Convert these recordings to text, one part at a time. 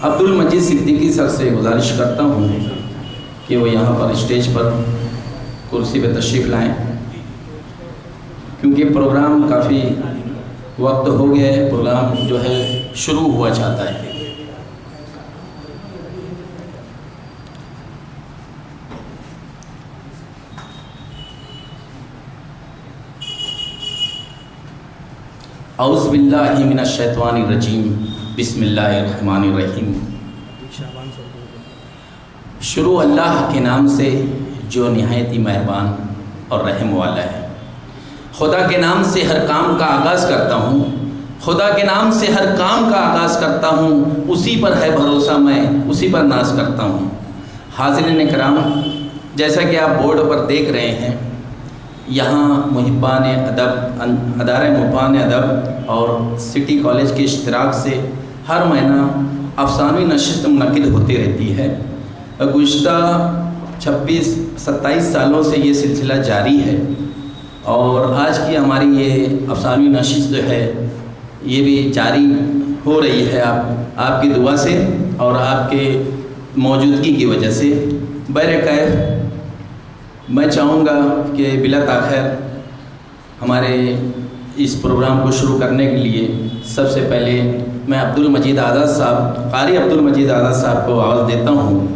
عبدالمجید صدیقی سر سے گزارش کرتا ہوں کہ وہ یہاں پر اسٹیج پر کرسی پہ تشریف لائیں، کیونکہ پروگرام کافی وقت ہو گیا ہے، پروگرام جو ہے شروع ہوا چاہتا ہے۔ اعوذ باللہ من الشیطان الرجیم، بسم اللہ الرحمن الرحیم۔ شروع اللہ کے نام سے جو نہایت ہی مہربان اور رحم والا ہے۔ خدا کے نام سے ہر کام کا آغاز کرتا ہوں، خدا کے نام سے ہر کام کا آغاز کرتا ہوں، اسی پر ہے بھروسہ، میں اسی پر ناز کرتا ہوں۔ حاضرین کرام، جیسا کہ آپ بورڈ پر دیکھ رہے ہیں، یہاں محبان ادب، ادارہ محبان ادب اور سٹی کالج کے اشتراک سے ہر مہینہ افسانوی نشست منعقد ہوتی رہتی ہے۔ گزشتہ 26-27 سالوں سے یہ سلسلہ جاری ہے، اور آج کی ہماری یہ افسانوی نشست جو ہے یہ بھی جاری ہو رہی ہے آپ کی دعا سے اور آپ کے موجودگی کی وجہ سے۔ بہرکیف میں چاہوں گا کہ بلا تاخیر ہمارے اس پروگرام کو شروع کرنے کے لیے سب سے پہلے میں عبدالمجید آزاد صاحب، قاری عبدالمجید آزاد صاحب کو آواز دیتا ہوں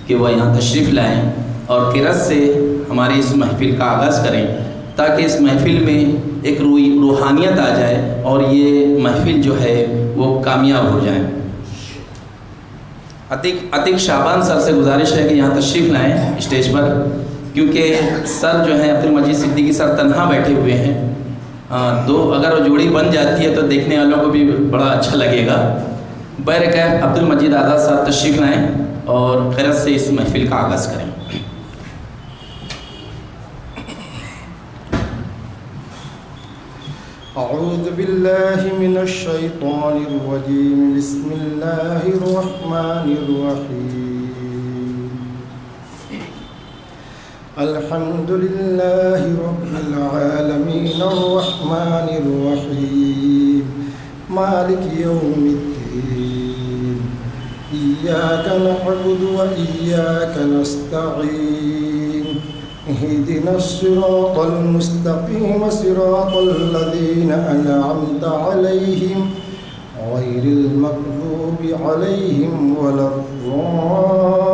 کہ وہ یہاں تشریف لائیں اور قرأت سے ہماری اس محفل کا آغاز کریں، تاکہ اس محفل میں ایک روحانیت آ جائے اور یہ محفل جو ہے وہ کامیاب ہو جائے۔ عتیق شعبان سر سے گزارش ہے کہ یہاں تشریف لائیں اسٹیج پر، کیونکہ سر جو ہیں عبدالمجید صدیقی سر تنہا بیٹھے ہوئے ہیں، اگر وہ جوڑی بن جاتی ہے تو دیکھنے والوں کو بھی بڑا اچھا لگے گا۔ بہرکیف عبدالمجید آزاد صاحب تشریف لائیں اور قرأت سے اس محفل کا آغاز کریں۔ اعوذ باللہ من الشیطان الرجیم، بسم اللہ الرحمن الرحیم۔ الحمد للہ رب العالمین الرحمن الرحیم مالک یوم الدین، ایاک نعبد و ایاک نستعین، اهدنا الصراط المستقيم صراط الذين أنعمت عليهم غير المغضوب عليهم ولا الضالين۔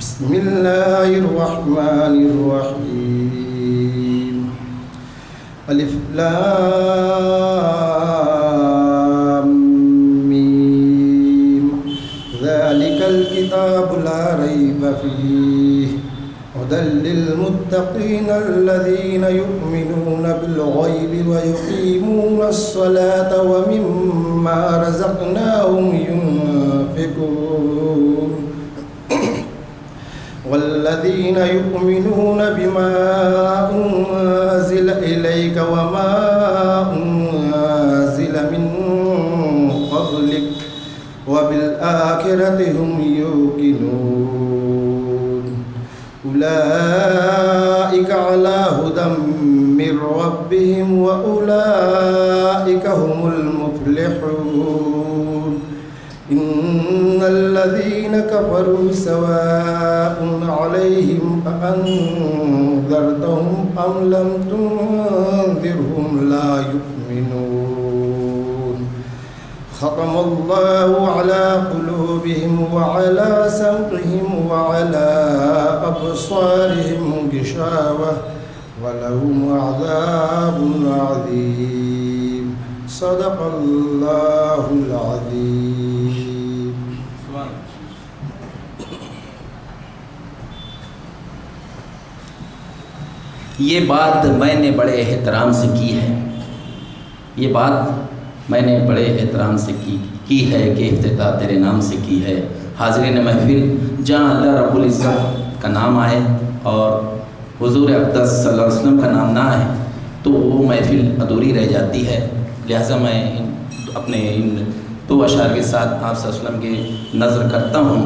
بسم الله الرحمن الرحيم، الف لام ذلك الكتاب لا ريب فيه هدى للمتقين الذين يؤمنون بالغيب ويقيمون الصلاة ومما رزقناهم ينفقون، والذين يؤمنون بما أنزل إليك وما أنزل من قبلك وبالآخرة هم يوقنون، أولئك على هدى من ربهم وأولئك هم المفلحون۔ إن الذين كفروا سواء عليهم أأنذرتهم أم لم تنذرهم لا يؤمنون، ختم الله على قلوبهم وعلى سمعهم وعلى أبصارهم غشاوة ولهم عذاب عظيم۔ صدق الله العظيم۔ یہ بات میں نے بڑے احترام سے کی ہے، یہ بات میں نے بڑے احترام سے کی ہے کہ افتتاح تیرے نام سے کی ہے۔ حاضرین محفل، جہاں اللہ رب العزت کا نام آئے اور حضور اقدس صلی اللہ علیہ وسلم کا نام نہ آئے تو وہ محفل ادھوری رہ جاتی ہے۔ لہٰذا میں اپنے ان دو اشعار کے ساتھ آپ صلی اللہ علیہ وسلم کی نظر کرتا ہوں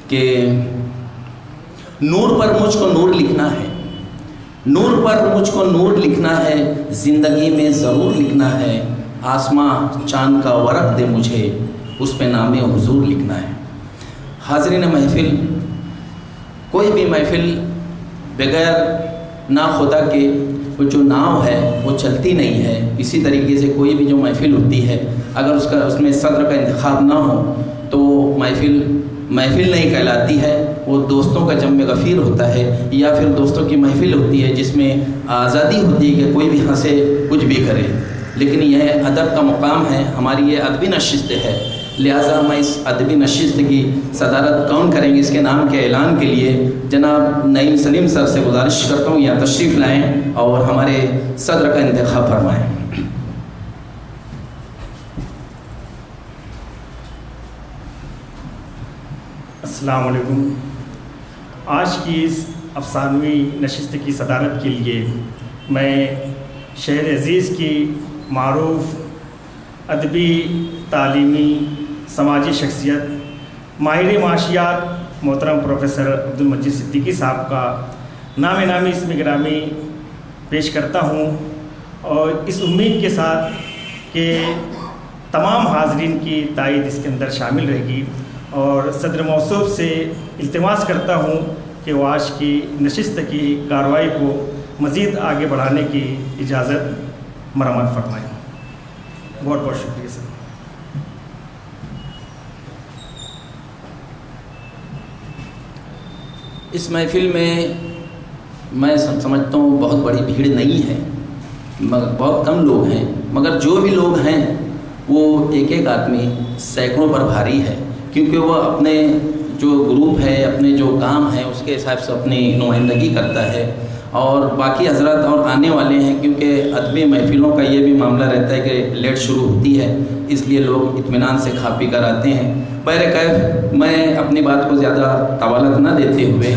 کہ نور پر مجھ کو نور لکھنا ہے، نور پر مجھ کو نور لکھنا ہے، زندگی میں ضرور لکھنا ہے، آسماں چاند کا ورق دے مجھے، اس پہ نام حضور لکھنا ہے۔ حاضرین محفل، کوئی بھی محفل بغیر نا خدا کے وہ جو ناؤ ہے وہ چلتی نہیں ہے۔ اسی طریقے سے کوئی بھی جو محفل ہوتی ہے، اگر اس میں صدر کا انتخاب نہ ہو تو محفل نہیں کہلاتی ہے، وہ دوستوں کا جمع غفیر ہوتا ہے، یا پھر دوستوں کی محفل ہوتی ہے جس میں آزادی ہوتی ہے کہ کوئی بھی ہنسے کچھ بھی کرے۔ لیکن یہ ادب کا مقام ہے، ہماری یہ ادبی نشست ہے، لہٰذا میں اس ادبی نشست کی صدارت کون کریں گے، اس کے نام کے اعلان کے لیے جناب نعیم سلیم سر سے گزارش کرتا ہوں یا تشریف لائیں اور ہمارے صدر کا انتخاب فرمائیں۔ السلام علیکم۔ آج کی اس افسانوی نشست کی صدارت کے لیے میں شہر عزیز کی معروف ادبی، تعلیمی، سماجی شخصیت، ماہر معاشیات محترم پروفیسر عبدالمجید صدیقی صاحب کا نامی اسم گرامی پیش کرتا ہوں، اور اس امید کے ساتھ کہ تمام حاضرین کی تائید اس کے اندر شامل رہے گی، اور صدر موصوف سے التماس کرتا ہوں کہ وہ آج کی نشست کی کارروائی کو مزید آگے بڑھانے کی اجازت مرحمت فرمائیں۔ بہت بہت شکریہ سر۔ اس محفل میں سمجھتا ہوں بہت بڑی بھیڑ نہیں ہے، مگر بہت کم لوگ ہیں، مگر جو بھی لوگ ہیں وہ ایک آدمی سینکڑوں پر بھاری ہے، کیونکہ وہ اپنے جو گروپ ہے، اپنے جو کام ہے اس کے حساب سے اپنی نمائندگی کرتا ہے، اور باقی حضرات اور آنے والے ہیں، کیونکہ ادبی محفلوں کا یہ بھی معاملہ رہتا ہے کہ لیٹ شروع ہوتی ہے، اس لیے لوگ اطمینان سے کھا پی کر آتے ہیں۔ بہرکیف میں اپنی بات کو زیادہ طوالت نہ دیتے ہوئے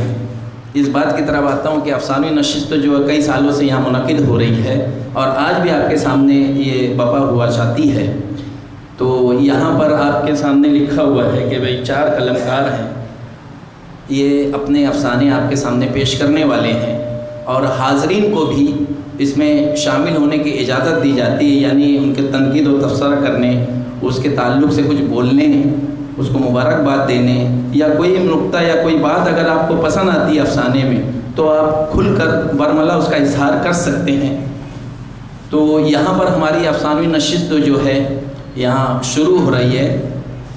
اس بات کی طرف آتا ہوں کہ افسانوی نشست جو ہے کئی سالوں سے یہاں منعقد ہو رہی ہے، اور آج بھی آپ کے سامنے یہ بپا ہوا چاہتی ہے۔ تو یہاں پر آپ کے سامنے لکھا ہوا ہے کہ بھئی 4 قلمکار ہیں، یہ اپنے افسانے آپ کے سامنے پیش کرنے والے ہیں، اور حاضرین کو بھی اس میں شامل ہونے کی اجازت دی جاتی ہے، یعنی ان کے تنقید و تبصرہ کرنے، اس کے تعلق سے کچھ بولنے، اس کو مبارکباد دینے، یا کوئی نقطہ یا کوئی بات اگر آپ کو پسند آتی ہے افسانے میں تو آپ کھل کر برملا اس کا اظہار کر سکتے ہیں۔ تو یہاں پر ہماری افسانوی نشست جو ہے یہاں شروع ہو رہی ہے۔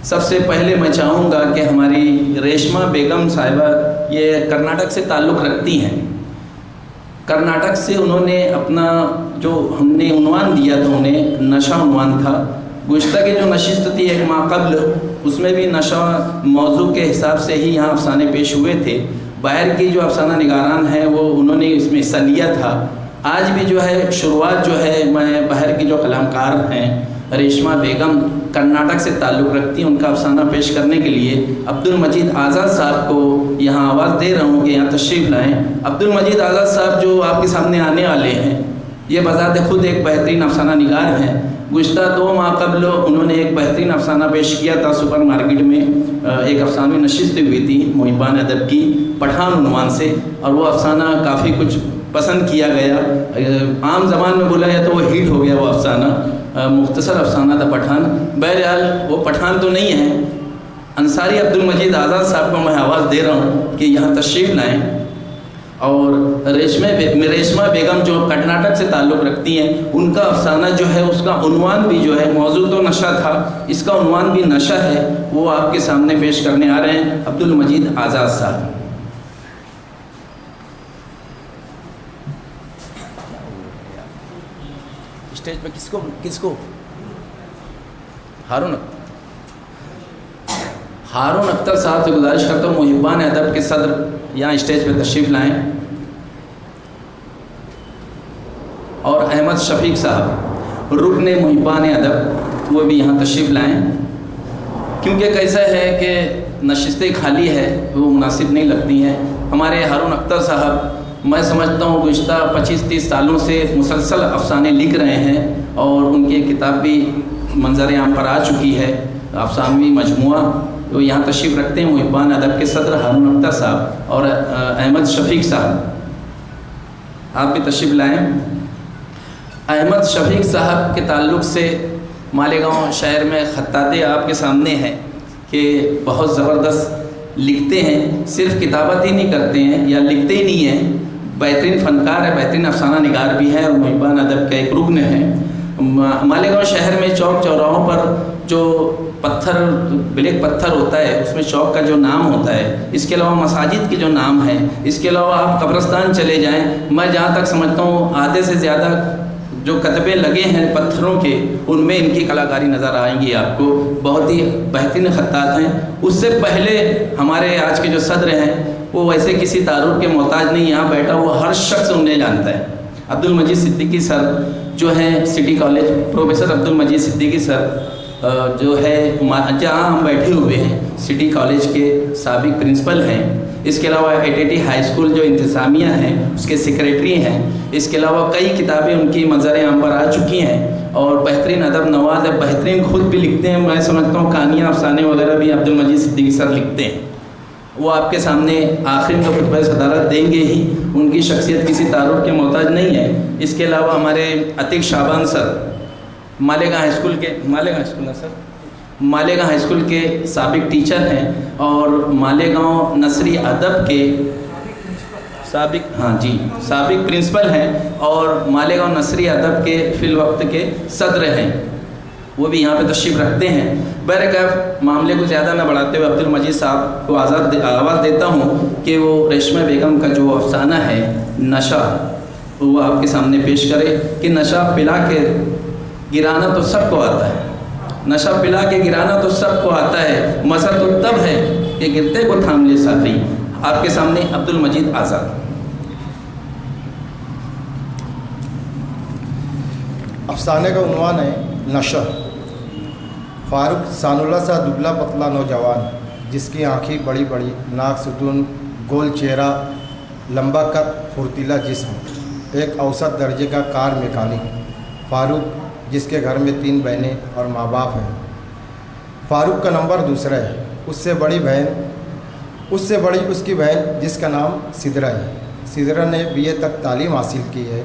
سب سے پہلے میں چاہوں گا کہ ہماری ریشمہ بیگم صاحبہ یہ کرناٹک سے تعلق رکھتی ہیں۔ کرناٹک سے انہوں نے اپنا جو ہم نے عنوان دیا تھا، انہیں نشہ عنوان تھا۔ گزشتہ کی جو نشست تھی ایک ماہ قبل، اس میں بھی نشہ موضوع کے حساب سے ہی یہاں افسانے پیش ہوئے تھے۔ باہر کی جو افسانہ نگاران ہیں وہ انہوں نے اس میں حصہ لیا تھا۔ آج بھی جو ہے شروعات جو ہے میں باہر کی جو قلمکار ہیں، ریشمہ بیگم کرناٹک سے تعلق رکھتی ہیں، ان کا افسانہ پیش کرنے کے لیے عبدالمجید آزاد صاحب کو یہاں آواز دے رہا ہوں کہ یہاں تشریف لائیں۔ عبدالمجید آزاد صاحب جو آپ کے سامنے آنے والے ہیں، یہ بذات خود ایک بہترین افسانہ نگار ہیں۔ گزشتہ 2 ماہ قبل انہوں نے ایک بہترین افسانہ پیش کیا تھا سپر مارکیٹ میں، ایک افسانوی نشست ہوئی تھی محبان ادب کی، پٹھان عنوان سے، اور وہ افسانہ کافی کچھ پسند کیا گیا۔ عام زبان میں بولا جائے تو وہ ہٹ ہو گیا وہ افسانہ، مختصر افسانہ تھا پٹھان۔ بہرحال وہ پٹھان تو نہیں ہے۔ انصاری عبدالمجید آزاد صاحب کو میں آواز دے رہا ہوں کہ یہاں تشریف لائیں، اور ریشمہ بیگم جو کرناٹک سے تعلق رکھتی ہیں، ان کا افسانہ جو ہے اس کا عنوان بھی جو ہے، موضوع تو نشہ تھا، اس کا عنوان بھی نشہ ہے، وہ آپ کے سامنے پیش کرنے آ رہے ہیں عبدالمجید آزاد صاحب۔ اسٹیج پہ کس کو ہارون اختر صاحب سے گزارش کرتا ہوں محبان ادب کے صدر یہاں اسٹیج پہ تشریف لائیں، اور احمد شفیق صاحب رکن محبان ادب وہ بھی یہاں تشریف لائیں، کیونکہ کیسا ہے کہ نشستیں خالی ہے وہ مناسب نہیں لگتی ہیں۔ ہمارے ہارون اختر صاحب میں سمجھتا ہوں گزشتہ 25-30 سالوں سے مسلسل افسانے لکھ رہے ہیں، اور ان کی کتاب بھی منظر عام پر آ چکی ہے، افسانوی مجموعہ۔ وہ یہاں تشریف رکھتے ہیں محبان ادب کے صدر ہارون اختر صاحب اور احمد شفیق صاحب۔ آپ بھی تشریف لائیں۔ احمد شفیق صاحب کے تعلق سے مالیگاؤں شہر میں خطاطی آپ کے سامنے ہے کہ بہت زبردست لکھتے ہیں، صرف کتابت ہی نہیں کرتے ہیں یا لکھتے ہی نہیں ہیں، بہترین فنکار ہے، بہترین افسانہ نگار بھی ہے اور محبان ادب کا ایک رکن ہے۔ مالیگاؤں شہر میں چوک چوراہوں پر جو پتھر بلیک پتھر ہوتا ہے اس میں چوک کا جو نام ہوتا ہے، اس کے علاوہ مساجد کے جو نام ہیں، اس کے علاوہ آپ قبرستان چلے جائیں، میں جہاں تک سمجھتا ہوں آدھے سے زیادہ جو کتبے لگے ہیں پتھروں کے ان میں ان کی کلاکاری نظر آئیں گی آپ کو، بہت ہی بہترین خطاط ہیں۔ اس سے پہلے ہمارے آج کے جو صدر ہیں وہ ویسے کسی تعارف کے محتاج نہیں، یہاں بیٹھا ہوا ہر شخص انہیں جانتا ہے۔ عبد المجید صدیقی سر جو ہیں city college, professor Abdul Majeed Siddiqui سر جو ہے جہاں ہم بیٹھے ہوئے ہیں سٹی کالج کے سابق پرنسپل ہیں، اس کے علاوہ ایٹیٹی ہائی اسکول جو انتظامیہ ہیں اس کے سیکریٹری ہیں، اس کے علاوہ کئی کتابیں ان کی منظر عام پر آ چکی ہیں اور بہترین ادب نواز ہے، بہترین خود بھی لکھتے ہیں، میں سمجھتا ہوں کہانیاں افسانے وغیرہ بھی عبد المجید صدیقی سر لکھتے ہیں۔ وہ آپ کے سامنے آخر میں خطبہ صدارت دیں گے ہی، ان کی شخصیت کسی تعارف کے محتاج نہیں ہے۔ اس کے علاوہ ہمارے عتیق شعبان سر مالیگاؤں ہائی اسکول کے مالیگاؤں ہائی اسکول کے سابق ٹیچر ہیں اور مالیگاؤں نثری ادب کے سابق پرنسپل ہیں اور مالیگاؤں نثری ادب کے فی الوقت کے صدر ہیں، وہ بھی یہاں پہ تشریف رکھتے ہیں۔ بہرکیف معاملے کو زیادہ نہ بڑھاتے ہوئے عبد المجید صاحب کو آواز دیتا ہوں کہ وہ ریشمہ بیگم کا جو افسانہ ہے نشہ وہ آپ کے سامنے پیش کرے کہ نشہ پلا کے گرانا تو سب کو آتا ہے، نشہ پلا کے گرانا تو سب کو آتا ہے، مزہ تو تب ہے کہ گرتے کو تھام لے ساتھی۔ آپ کے سامنے عبد المجید آزاد۔ افسانے کا عنوان ہے نشہ۔ فاروق سان اللہ سا دبلا پتلا نوجوان جس کی آنکھیں بڑی بڑی، ناک ستون، گول چہرہ، لمبا قد، پھرتیلا جسم، ایک اوسط درجے کا کار میکینک۔ فاروق جس کے گھر میں 3 بہنیں اور ماں باپ ہیں۔ فاروق کا نمبر دوسرا ہے، اس سے بڑی اس کی بہن جس کا نام سدرہ ہے۔ سدرہ نے BA تک تعلیم حاصل کی ہے،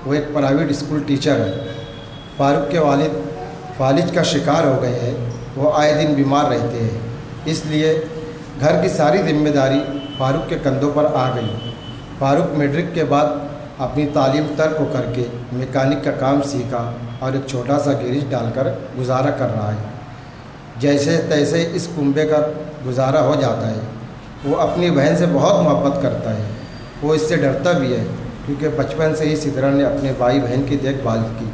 وہ ایک پرائیویٹ اسکول ٹیچر ہے۔ فاروق کے والد فالج کا شکار ہو گئے ہیں، وہ آئے دن بیمار رہتے ہیں، اس لیے گھر کی ساری ذمہ داری فاروق کے کندھوں پر آ گئی۔ فاروق میٹرک کے بعد اپنی تعلیم ترک کر کے میکینک کا کام سیکھا اور ایک چھوٹا سا گیریج ڈال کر گزارا کر رہا ہے۔ جیسے تیسے اس کنبے کا گزارا ہو جاتا ہے۔ وہ اپنی بہن سے بہت محبت کرتا ہے، وہ اس سے ڈرتا بھی ہے کیونکہ بچپن سے ہی سدرہ نے اپنے بھائی بہن کی دیکھ بھال کی،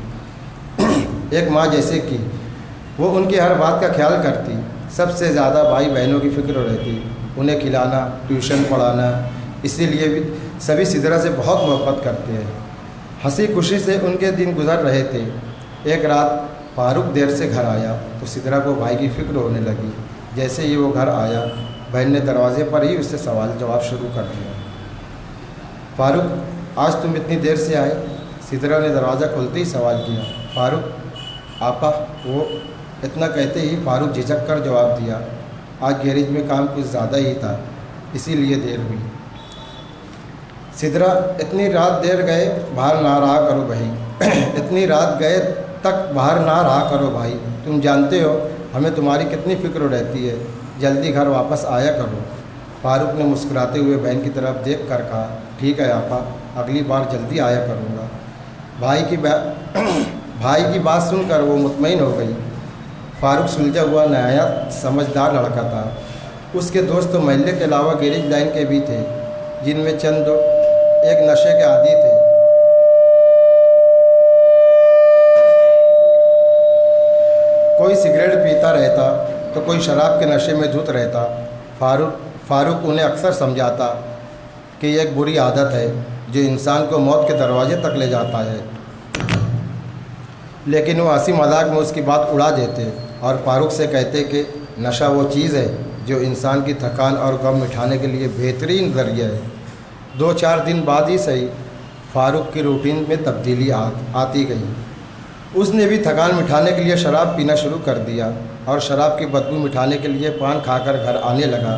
ایک ماں جیسے کی۔ وہ ان کی ہر بات کا خیال کرتی، سب سے زیادہ بھائی بہنوں کی فکر رہتی، انہیں کھلانا، ٹیوشن پڑھانا، اسی لیے بھی سبھی سدرہ سے بہت محبت کرتے ہیں۔ ہنسی خوشی سے ان کے دن گزر رہے تھے۔ ایک رات فاروق دیر سے گھر آیا تو سدرہ کو بھائی کی فکر ہونے لگی۔ جیسے ہی وہ گھر آیا، بہن نے دروازے پر ہی اس سے سوال جواب شروع کر دیا۔ فاروق آج تم اتنی دیر سے آئے؟ سدرہ نے دروازہ کھولتے ہی سوال کیا۔ فاروق آپا، وہ اتنا کہتے ہی فاروق جھجک کر جواب دیا، آج گیریج میں کام کچھ زیادہ ہی تھا اسی لیے دیر ہوئی۔ سدرہ اتنی رات دیر گئے باہر نہ رہا کرو بھائی، اتنی رات گئے تک باہر نہ رہا کرو بھائی، تم جانتے ہو ہمیں تمہاری کتنی فکر رہتی ہے، جلدی گھر واپس آیا کرو۔ فاروق نے مسکراتے ہوئے بہن کی طرف دیکھ کر کہا، ٹھیک ہے آپا، اگلی بار جلدی آیا کروں گا۔ بھائی کی بات سن کر وہ مطمئن ہو گئی۔ فاروق سلجھا ہوا نہایت سمجھدار لڑکا تھا۔ اس کے دوست تو محلے کے علاوہ گیریج لائن کے بھی تھے، جن میں چند ایک نشے کے عادی تھے۔ کوئی سگریٹ پیتا رہتا تو کوئی شراب کے نشے میں دھت رہتا۔ فاروق انہیں اکثر سمجھاتا کہ یہ ایک بری عادت ہے جو انسان کو موت کے دروازے تک لے جاتا ہے، لیکن وہ ہنسی مذاق میں اس کی بات اڑا دیتے اور فاروق سے کہتے کہ نشہ وہ چیز ہے جو انسان کی تھکان اور غم مٹھانے کے لیے بہترین ذریعہ ہے۔ 2-4 دن بعد ہی صحیح فاروق کی روٹین میں تبدیلی آتی گئی۔ اس نے بھی تھکان مٹھانے کے لیے شراب پینا شروع کر دیا اور شراب کی بدبو مٹھانے کے لیے پان کھا کر گھر آنے لگا۔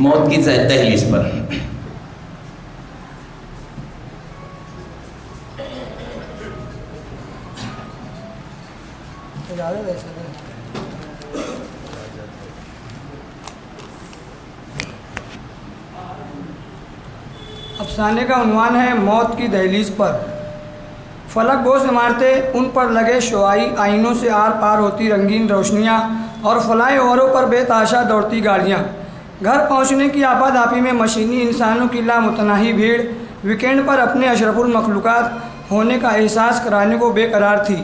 موت کی دہلیز پر. افسانے کا عنوان ہے موت کی دہلیز پر. فلک بوس عمارتیں، ان پر لگے شعاعی آئینوں سے آر پار ہوتی رنگین روشنیاں اور فلائی اووروں پر بے تحاشا دوڑتی گاڑیاں. گھر پہنچنے کی آپاداپی میں مشینی انسانوں کی لامتناہی بھیڑ ویکینڈ پر اپنے اشرف المخلوقات ہونے کا احساس کرانے کو بے قرار تھی.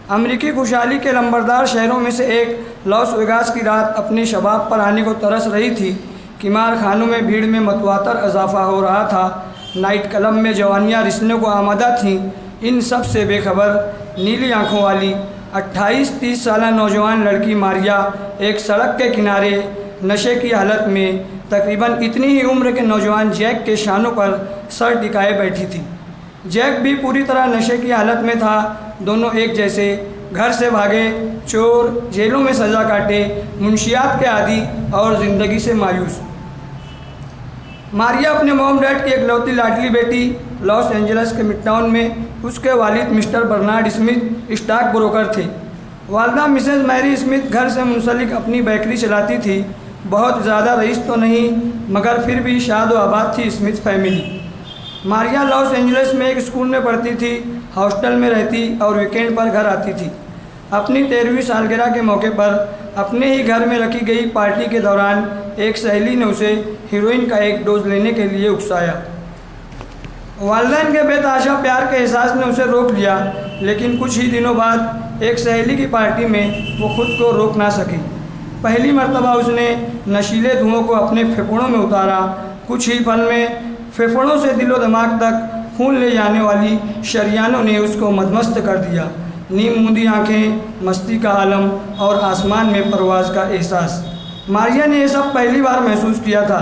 امریکی خوشحالی کے لمبردار شہروں میں سے ایک لاس ویگاس کی رات اپنے شباب پر آنے کو ترس رہی تھی. قمار خانوں میں بھیڑ میں متواتر اضافہ ہو رہا تھا. نائٹ کلب میں جوانیاں رسنے کو آمادہ تھیں. ان سب سے بے خبر نیلی آنکھوں والی 28-30 سالہ نوجوان لڑکی ماریا ایک سڑک کے کنارے نشے کی حالت میں تقریباً اتنی ہی عمر کے نوجوان جیک کے شانوں پر سر ٹکائے بیٹھی تھی. جیک بھی پوری طرح نشے کی حالت میں تھا. دونوں ایک جیسے، گھر سے بھاگے، چور، جیلوں میں سزا کاٹے، منشیات کے عادی اور زندگی سے مایوس. ماریا اپنے موم ڈیڈ کی اکلوتی لاڈلی بیٹی. لاس اینجلس کے مڈ ٹاؤن میں اس کے والد mister Bernard Smith stock broker تھے. والدہ مسز میری اسمتھ گھر سے منسلک اپنی بیکری چلاتی تھی. بہت زیادہ رئیس تو نہیں، مگر پھر بھی شاد و آباد تھی اسمتھ فیملی. ماریا لاس اینجلس میں ایک اسکول میں پڑھتی تھی، ہاسٹل میں رہتی اور ویکینڈ پر گھر آتی تھی. اپنی 13ویں سالگرہ کے موقع پر اپنے ہی گھر میں رکھی گئی پارٹی کے دوران ایک سہیلی نے اسے ہیروئن کا ایک ڈوز لینے کے لیے اکسایا. والدین کے بے تحاشا پیار کے احساس نے اسے روک لیا، لیکن کچھ ہی دنوں بعد ایک سہیلی کی پارٹی میں وہ خود کو روک نہ سکی. پہلی مرتبہ اس نے نشیلے دھوؤں کو اپنے پھیپھڑوں میں اتارا. کچھ ہی پل میں پھیپھڑوں سے دل و دماغ تک خون لے جانے والی شریانوں نے اس کو مدمست کر دیا. نیم موندی آنکھیں، مستی کا عالم اور آسمان میں پرواز کا احساس. ماریا نے یہ سب پہلی بار محسوس کیا تھا.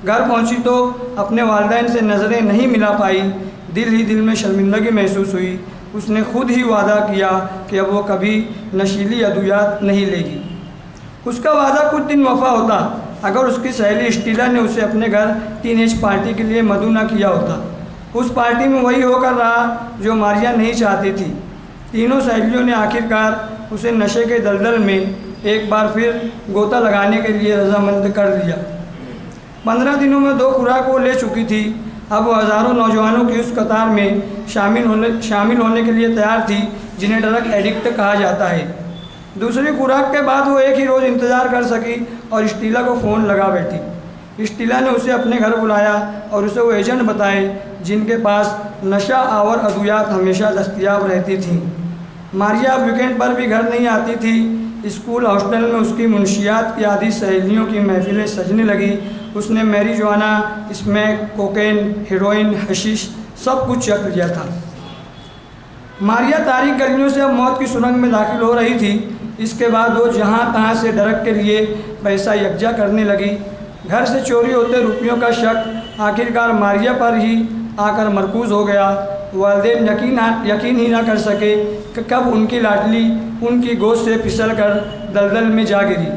گھر پہنچی تو اپنے والدین سے نظریں نہیں ملا پائی. دل ہی دل میں شرمندگی محسوس ہوئی. اس نے خود ہی وعدہ کیا کہ اب وہ کبھی نشیلی ادویات نہیں لے گی. اس کا وعدہ کچھ دن وفا ہوتا اگر اس کی سہیلی اسٹیلا نے اسے اپنے گھر ٹین ایج پارٹی کے لیے مدعو نہ کیا ہوتا. اس پارٹی میں وہی ہو کر رہا جو ماریا نہیں چاہتی تھی. تینوں سہیلیوں نے آخرکار اسے نشے کے دلدل میں ایک بار پھر غوطہ لگانے کے لیے رضامند کر لیا. 15 دنوں میں 2 خوراک وہ لے چکی تھی. اب وہ ہزاروں نوجوانوں کی اس قطار میں شامل ہونے کے لیے تیار تھی جنہیں ڈرگ ایڈکٹ کہا جاتا ہے. دوسری خوراک کے بعد وہ ایک ہی روز انتظار کر سکی اور اسٹیلا کو فون لگا بیٹھی. اسٹیلا نے اسے اپنے گھر بلایا اور اسے وہ ایجنٹ بتائے جن کے پاس نشہ آور ادویات ہمیشہ دستیاب رہتی تھیں. ماریا اب ویکینڈ پر بھی گھر نہیں آتی تھی. اسکول ہاسٹل میں اس کی منشیات کی عادی سہیلیوں کی محفلیں سجنے لگی. اس نے میری جوانا، اسمیک، کوکین، ہیروئن، حشیش سب کچھ چکھ لیا تھا. ماریا تاریک گلیوں سے اب موت کی سرنگ میں داخل ہو رہی تھی. اس کے بعد وہ جہاں تہاں سے ڈرگ کے لیے پیسہ یکجا کرنے لگی. گھر سے چوری ہوتے روپیوں کا شک آخرکار ماریا پر ہی آ کر مرکوز ہو گیا. والدین یقین ہی نہ کر سکے کہ کب ان کی لاڈلی ان کی گود سے پھسل کر دلدل میں جا گری.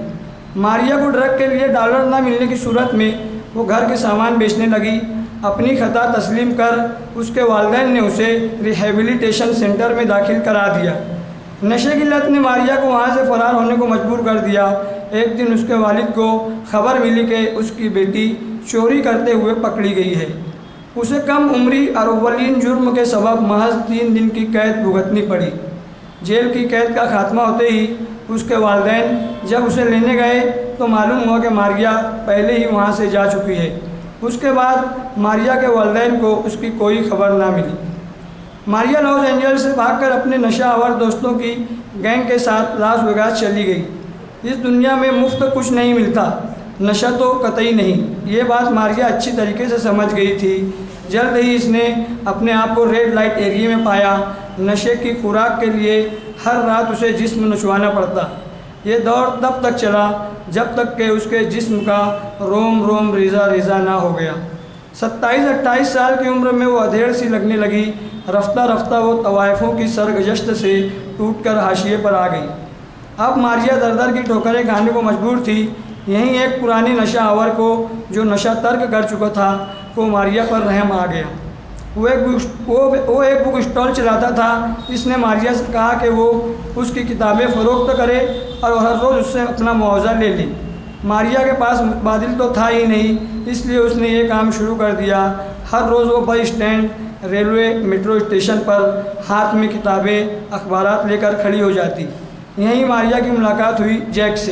ماریا کو ڈرگ کے لیے ڈالر نہ ملنے کی صورت میں وہ گھر کے سامان بیچنے لگی. اپنی خطا تسلیم کر اس کے والدین نے اسے ریہیبلیٹیشن سینٹر میں داخل کرا دیا. نشے کی لت نے ماریا کو وہاں سے فرار ہونے کو مجبور کر دیا. ایک دن اس کے والد کو خبر ملی کہ اس کی بیٹی چوری کرتے ہوئے پکڑی گئی ہے. اسے کم عمری اور اولین جرم کے سبب محض 3 دن کی قید بھگتنی پڑی. جیل کی قید کا خاتمہ ہوتے ہی اس کے والدین جب اسے لینے گئے تو معلوم ہوا کہ ماریا پہلے ہی وہاں سے جا چکی ہے. اس کے بعد ماریا کے والدین کو اس کی کوئی خبر نہ ملی. ماریا لاس اینجلس سے بھاگ کر اپنے نشہ آور دوستوں کی گینگ کے ساتھ لاس ویگاس چلی گئی. اس دنیا میں مفت کچھ نہیں ملتا، نشہ تو قطعی نہیں. یہ بات ماریا اچھی طریقے سے سمجھ گئی تھی. جلد ہی اس نے اپنے آپ کو ریڈ لائٹ ایریے میں پایا. نشے کی خوراک کے لیے ہر رات اسے جسم نچوانا پڑتا. یہ دور تب تک چلا جب تک کہ اس کے جسم کا روم روم ریزہ ریزہ نہ ہو گیا. 27-28 سال کی عمر میں وہ ادھیڑ سی لگنے لگی. رفتہ رفتہ وہ طوائفوں کی سرگزشت سے ٹوٹ کر حاشیے پر آ گئی. اب ماریا در در کی ٹھوکریں کھانے کو مجبور تھی. یہیں ایک پرانے نشہ آور کو جو نشہ ترک کر چکا تھا کو ماریا پر رحم آ گیا۔ وہ ایک بک اسٹال چلاتا تھا۔ اس نے ماریا سے کہا کہ وہ اس کی کتابیں فروخت کرے اور ہر روز اس سے اپنا معاوضہ لے لے۔ ماریا کے پاس متبادل تو تھا ہی نہیں، اس لیے اس نے یہ کام شروع کر دیا۔ ہر روز وہ bus stand, railway, metro station پر ہاتھ میں کتابیں، اخبارات لے کر کھڑی ہو جاتی۔ یہیں ماریا کی ملاقات ہوئی جیک سے۔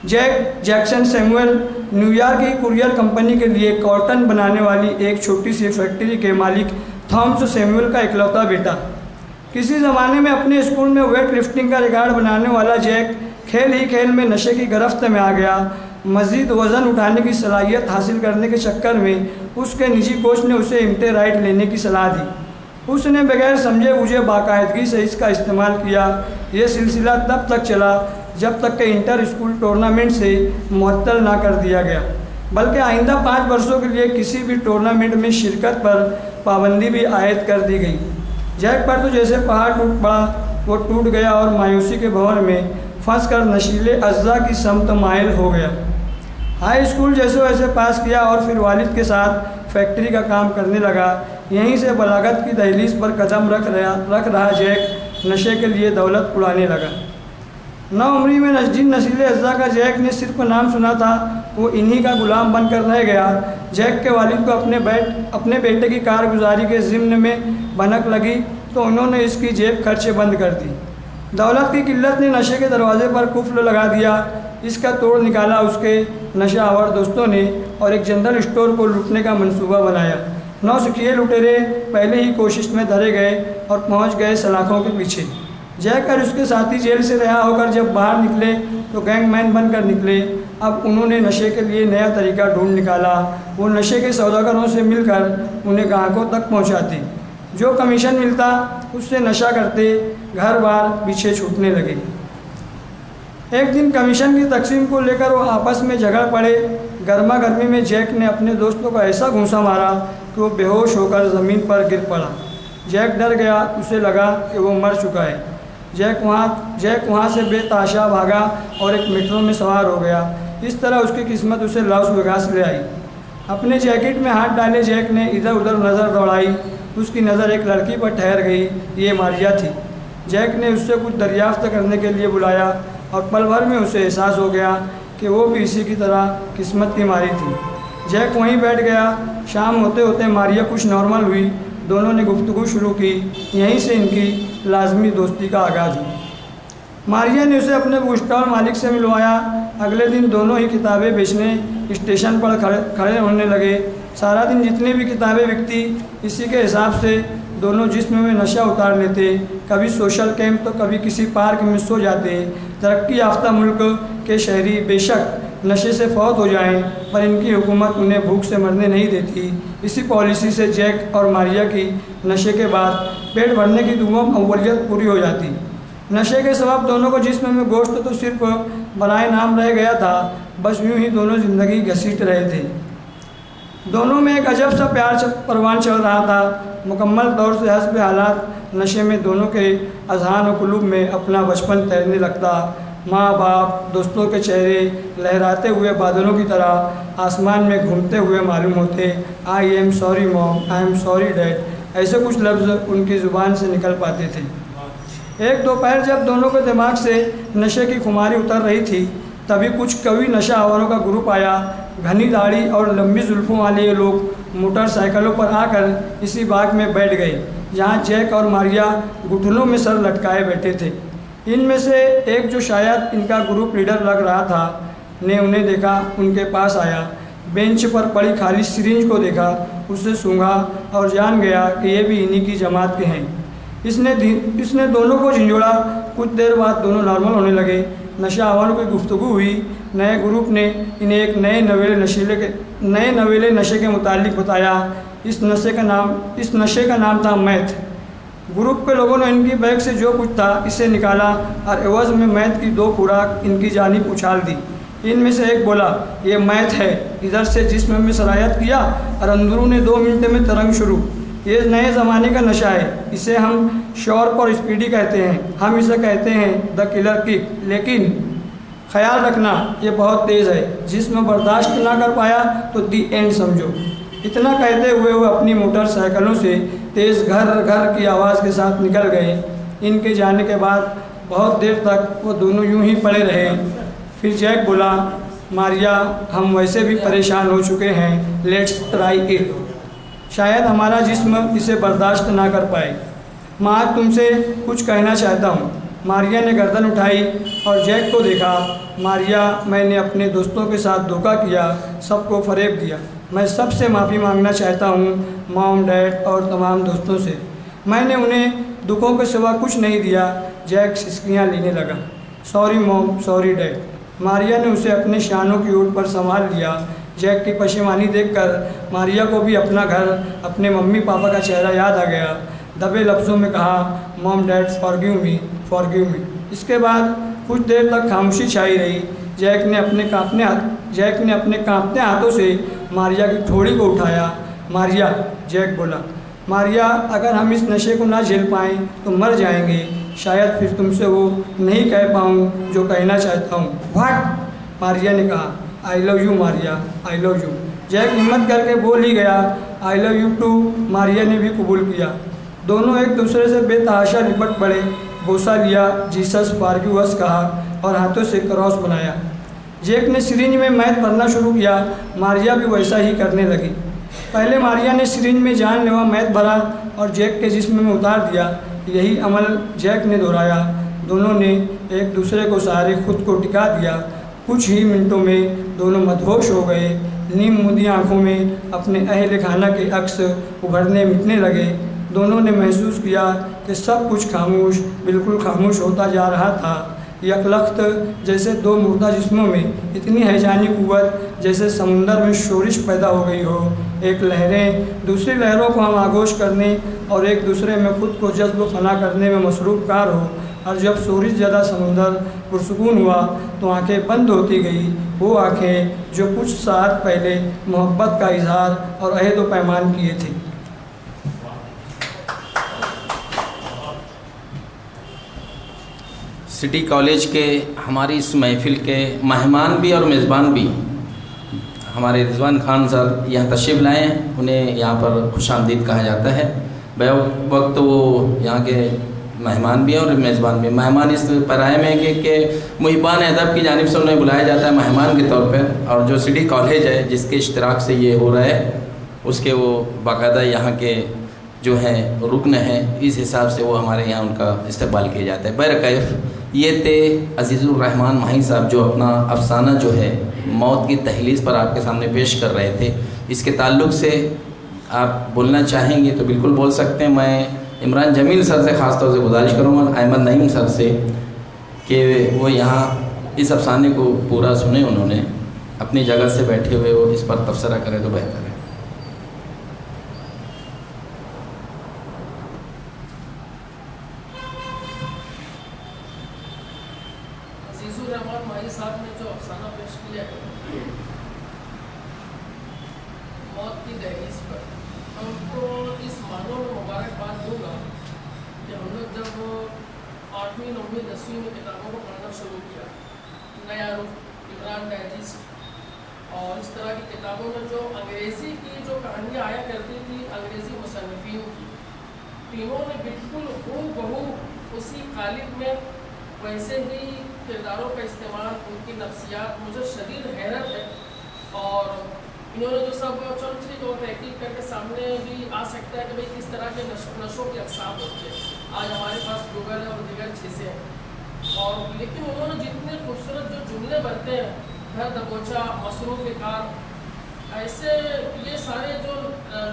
جیکسن سیموئل نیو یارک کی کورئر کمپنی کے لیے کاٹن بنانے والی ایک چھوٹی سی فیکٹری کے مالک تھامس سیموئل کا اکلوتا بیٹا۔ کسی زمانے میں اپنے اسکول میں ویٹ لفٹنگ کا ریکارڈ بنانے والا جیک کھیل ہی کھیل میں نشے کی گرفت میں آ گیا۔ مزید وزن اٹھانے کی صلاحیت حاصل کرنے کے چکر میں اس کے نجی کوچ نے اسے امٹیرائڈ لینے کی صلاح دی۔ اس نے بغیر سمجھے بوجھے باقاعدگی سے اس کا استعمال کیا۔ یہ سلسلہ تب تک چلا جب تک کہ انٹر اسکول ٹورنامنٹ سے معطل نہ کر دیا گیا، بلکہ آئندہ 5 برسوں کے لیے کسی بھی ٹورنامنٹ میں شرکت پر پابندی بھی عائد کر دی گئی۔ جیک پر تو جیسے پہاڑ ٹوٹ پڑا، وہ ٹوٹ گیا اور مایوسی کے بھنور میں پھنس کر نشیلے اجزاء کی سمت مائل ہو گیا۔ ہائی اسکول جیسے ویسے پاس کیا اور پھر والد کے ساتھ فیکٹری کا کام کرنے لگا۔ یہیں سے بلاغت کی دہلیز پر قدم رکھ رہا جیک نشے کے لیے دولت اڑانے لگا۔ نوعمری میں جن نشیلے اجزاء کا جیک نے صرف نام سنا تھا، وہ انہی کا غلام بن کر رہ گیا۔ جیک کے والد کو اپنے بیٹے کی کارگزاری کے ضمن میں بھنک لگی تو انہوں نے اس کی جیب خرچے بند کر دی۔ دولت کی قلت نے نشے کے دروازے پر قفل لگا دیا۔ اس کا توڑ نکالا اس کے نشہ آور دوستوں نے اور ایک جنرل اسٹور کو لوٹنے کا منصوبہ بنایا۔ 9 سکیے لٹیرے پہلے ہی کوشش میں دھرے گئے اور پہنچ گئے سلاخوں کے پیچھے۔ جیک اور اس کے ساتھی جیل سے رہا ہو کر جب باہر نکلے تو گینگ مین بن کر نکلے۔ اب انہوں نے نشے کے لیے نیا طریقہ ڈھونڈ نکالا۔ وہ نشے کے سوداگروں سے مل کر انہیں گاہکوں تک پہنچاتے، جو کمیشن ملتا اس سے نشہ کرتے، گھر بار پیچھے چھوٹنے لگے۔ ایک دن کمیشن کی تقسیم کو لے کر وہ آپس میں جھگڑ پڑے۔ گرما گرمی میں جیک نے اپنے دوستوں کو ایسا گھونسا مارا کہ وہ بے ہوش ہو کر زمین پر گر پڑا۔ جیک ڈر گیا، اسے لگا کہ وہ مر چکا ہے۔ جیک وہاں سے بے تحاشا بھاگا اور ایک میٹرو میں سوار ہو گیا۔ اس طرح اس کی قسمت اسے لاس ویگاس لے آئی۔ اپنے جیکٹ میں ہاتھ ڈالے جیک نے ادھر ادھر نظر دوڑائی۔ اس کی نظر ایک لڑکی پر ٹھہر گئی، یہ ماریا تھی۔ جیک نے اس سے کچھ دریافت کرنے کے لیے بلایا اور پل بھر میں اسے احساس ہو گیا کہ وہ بھی اسی کی طرح قسمت کی ماری تھی۔ جیک وہیں بیٹھ گیا۔ شام ہوتے ہوتے ماریا کچھ نارمل ہوئی، دونوں نے گفتگو شروع کی۔ یہیں سے ان کی لازمی دوستی کا آغاز ہوا۔ ماریا نے اسے اپنے بک اسٹال مالک سے ملوایا۔ اگلے دن دونوں ہی کتابیں بیچنے اسٹیشن پر کھڑے ہونے لگے۔ سارا دن جتنی بھی کتابیں بکتی، اسی کے حساب سے دونوں جسم میں نشہ اتار لیتے۔ کبھی سوشل کیمپ تو کبھی کسی پارک میں سو جاتے۔ ترقی یافتہ ملک کے شہری بے شک نشے سے فوت ہو جائیں، پر ان کی حکومت انہیں بھوک سے مرنے نہیں دیتی۔ اسی پالیسی سے جیک اور ماریا کی نشے کے بعد پیٹ بھرنے کی تمام اولیت پوری ہو جاتی۔ نشے کے سبب دونوں کو جسم میں گوشت تو صرف برائے نام رہ گیا تھا، بس یوں ہی دونوں زندگی گھسیٹ رہے تھے۔ دونوں میں ایک عجب سا پیار پروان چل رہا تھا۔ مکمل طور سے حسب حالات نشے میں دونوں کے اذہان و قلوب میں اپنا بچپن تیرنے لگتا۔ ماں باپ، دوستوں کے چہرے لہراتے ہوئے بادلوں کی طرح آسمان میں گھومتے ہوئے معلوم ہوتے۔ I am sorry mom, I am sorry dad, ایسے کچھ لفظ ان کی زبان سے نکل پاتے تھے۔ ایک دوپہر جب دونوں کے دماغ سے نشے کی خماری اتر رہی تھی، تبھی کچھ قوی نشہ آوروں کا گروپ آیا۔ گھنی داڑھی اور لمبی زلفوں والے یہ لوگ موٹر سائیکلوں پر آ کر اسی باغ میں بیٹھ گئے جہاں جیک اور ماریا گھٹنوں میں سر لٹکائے بیٹھے تھے۔ ان میں سے ایک جو شاید ان کا گروپ لیڈر لگ رہا تھا نے انہیں دیکھا، ان کے پاس آیا، بینچ پر پڑی خالی سرنج کو دیکھا، اسے سونگھا اور جان گیا کہ یہ بھی انہی کی جماعت کے ہیں۔ اس نے دونوں کو جھنجھوڑا۔ کچھ دیر بعد دونوں نارمل ہونے لگے۔ نشہ آوروں کی گفتگو ہوئی۔ نئے گروپ نے انہیں ایک نئے نویلے نشے کے متعلق بتایا۔ اس نشے کا نام تھا میتھ۔ گروپ کے لوگوں نے ان کی بیگ سے جو کچھ تھا اسے نکالا اور عوض میں میتھ کی 2 خوراک ان کی جانب اچھال دی۔ ان میں سے ایک بولا، یہ میتھ ہے، ادھر سے جسم میں سرایت کیا اور اندرون 2 منٹ میں ترنگ شروع۔ یہ نئے زمانے کا نشہ ہے، اسے ہم شارپ اور اسپیڈی کہتے ہیں، ہم اسے کہتے ہیں دا کلر کک۔ لیکن خیال رکھنا یہ بہت تیز ہے، جسم برداشت نہ کر پایا تو دی اینڈ سمجھو۔ اتنا کہتے ہوئے وہ اپنی موٹر سائیکلوں سے تیز گھر گھر کی آواز کے ساتھ نکل گئے۔ ان کے جانے کے بعد بہت دیر تک وہ دونوں یوں ہی پڑے رہے۔ پھر جیک بولا، ماریا ہم ویسے بھی پریشان ہو چکے ہیں، لیٹس ٹرائی اٹ، شاید ہمارا جسم اسے برداشت نہ کر پائے۔ میں آج تم سے کچھ کہنا چاہتا ہوں۔ ماریا نے گردن اٹھائی اور جیک کو دیکھا۔ ماریا، میں نے اپنے دوستوں کے ساتھ دھوکہ کیا، سب کو فریب دیا۔ میں سب سے معافی مانگنا چاہتا ہوں، مام، ڈیڈ اور تمام دوستوں سے۔ میں نے انہیں دکھوں کے سوا کچھ نہیں دیا۔ جیک سسکیاں لینے لگا۔ سوری موم، سوری ڈیڈ۔ ماریا نے اسے اپنے شانوں کی اوٹ پر سنبھال لیا۔ جیک کی پشیمانی دیکھ کر ماریا کو بھی اپنا گھر، اپنے ممی پاپا کا چہرہ یاد آ گیا۔ دبے لفظوں میں کہا، موم، ڈیڈ، فارگیو می، فارگیو می۔ اس کے بعد کچھ دیر تک خاموشی چھائی رہی۔ جیک نے اپنے کانپتے ہاتھوں سے ماریا کی تھوڑی کو اٹھایا۔ ماریا، جیک بولا، ماریا اگر ہم اس نشے کو نہ جھیل پائیں تو مر جائیں گے۔ شاید پھر تم سے وہ نہیں کہہ پاؤں جو کہنا چاہتا ہوں۔ واٹ؟ ماریا نے کہا، I love you Maria, I love you. Jack ہمت کر کے بول ہی گیا، آئی لو یو ٹو۔ ماریا نے بھی قبول کیا۔ دونوں ایک دوسرے سے بے تحاشا لپٹ پڑے، بوسہ لیا، جیسس فارگیو اس کہا اور ہاتھوں سے کراس بنایا۔ جیک نے سرنج میں میتھ بھرنا شروع کیا۔ ماریا بھی ویسا ہی کرنے لگی۔ پہلے ماریا نے سرنج میں جان لیوا میتھ بھرا اور جیک کے جسم میں اتار دیا۔ یہی عمل جیک نے دہرایا۔ دونوں نے ایک دوسرے کو سہارے خود کو ٹکا دیا۔ کچھ ہی منٹوں میں دونوں مدہوش ہو گئے۔ نیم مندی آنکھوں میں اپنے اہل خانہ کے عکس ابھرنے مٹنے لگے۔ دونوں نے محسوس کیا کہ سب کچھ خاموش، بالکل خاموش ہوتا جا رہا تھا۔ یک لخت جیسے دو مردہ جسموں میں اتنی ہیجانی قوت جیسے سمندر میں شورش پیدا ہو گئی ہو۔ ایک لہریں دوسری لہروں کو ہم آگوش کرنے اور ایک دوسرے میں خود کو جذب و فنا کرنے میں مصروف کار ہو۔ اور جب شورش زدہ سمندر پرسکون ہوا تو آنکھیں بند ہوتی گئی، وہ آنکھیں جو کچھ ساعت پہلے محبت کا اظہار اور عہد و پیمان کیے تھے۔ سٹی کالج کے ہماری اس محفل کے مہمان بھی اور میزبان بھی ہمارے رضوان خان سر یہاں تشریف لائے ہیں۔ انہیں یہاں پر خوش آمدید کہا جاتا ہے۔ بے وقت وہ یہاں کے مہمان بھی ہیں اور میزبان بھی۔ مہمان اس پیرائے میں کہ محبان ادب کی جانب سے انہیں بلایا جاتا ہے مہمان کے طور پر، اور جو سٹی کالج ہے جس کے اشتراک سے یہ ہو رہا ہے اس کے وہ باقاعدہ یہاں کے جو ہیں رکن ہیں، اس حساب سے وہ ہمارے یہاں ان کا استقبال کیا جاتا ہے۔ بہرکیف یہ تھے عزیز الرحمان ماہی صاحب جو اپنا افسانہ جو ہے موت کی دہلیز پر آپ کے سامنے پیش کر رہے تھے۔ اس کے تعلق سے آپ بولنا چاہیں گے تو بالکل بول سکتے ہیں۔ میں عمران جمیل سر سے خاص طور سے گزارش کروں گا، احمد نعیم سر سے، کہ وہ یہاں اس افسانے کو پورا سنیں، انہوں نے اپنی جگہ سے بیٹھے ہوئے وہ اس پر تبصرہ کریں تو بہتر ہے۔ عزیز الرحمان ماہی صاحب نے جو افسانہ پیش کیا ہے موت کی دہلیز پر، میں ان کو اس معنوں میں مبارکباد دوں گا کہ ہم لوگ جب 8ویں 9ویں 10ویں میں کتابوں کو پڑھنا شروع کیا، نیا رخ، عمران ڈائجسٹ اور اس طرح کی کتابوں میں جو انگریزی کی جو کہانیاں آیا کرتی تھی انگریزی مصنفین کی، تینوں نے بالکل ہو بہو اسی قالب میں ویسے ہی کرداروں کا استعمال، ان کی نفسیات مجھے شدید حیرت ہے۔ اور انہوں نے جو سب چھوٹی چھوٹی جو تحقیق کر کے سامنے بھی آ سکتا ہے کہ بھئی کس طرح کے نشوں کی اقسام ہوتی ہے۔ آج ہمارے پاس گوگل ہے اور دیگر چیزیں ہیں، اور لیکن انہوں نے جتنے خوبصورت جو جملے بھرتے ہیں، گھر دبوچا، مصروف کار، ایسے یہ سارے جو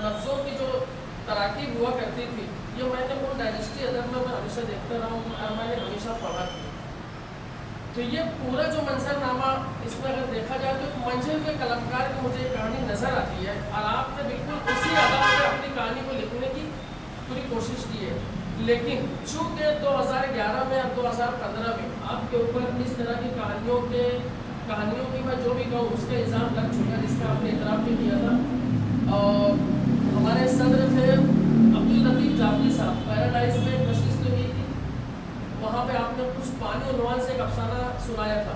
لفظوں کی جو تراکیب ہوا کرتی تھی، یہ میں نے وہ ڈائجسٹی ادب میں ہمیشہ دیکھتا رہا ہوں اور میں نے ہمیشہ پڑھا تھا۔ تو یہ پورا جو منظر نامہ اس میں اگر دیکھا جائے تو ایک منزل کے قلمکار کی مجھے کہانی نظر آتی ہے، اور آپ نے بالکل اسی ادب میں اپنی کہانی کو لکھنے کی پوری کوشش کی ہے۔ لیکن چونکہ 2011 میں اور 2015 میں آپ کے اوپر اس طرح کی کہانیوں کی میں جو بھی کہوں اس کا الزام لگ چکا، جس کا آپ نے اعتراف بھی کیا تھا۔ اور ہمارے صدر تھے عبداللطیف جعفری صاحب، پیراڈائز میں نشست ہوئی تھی، وہاں پہ آپ نے کچھ پانی عنوان سے ایک افسانہ سنایا تھا۔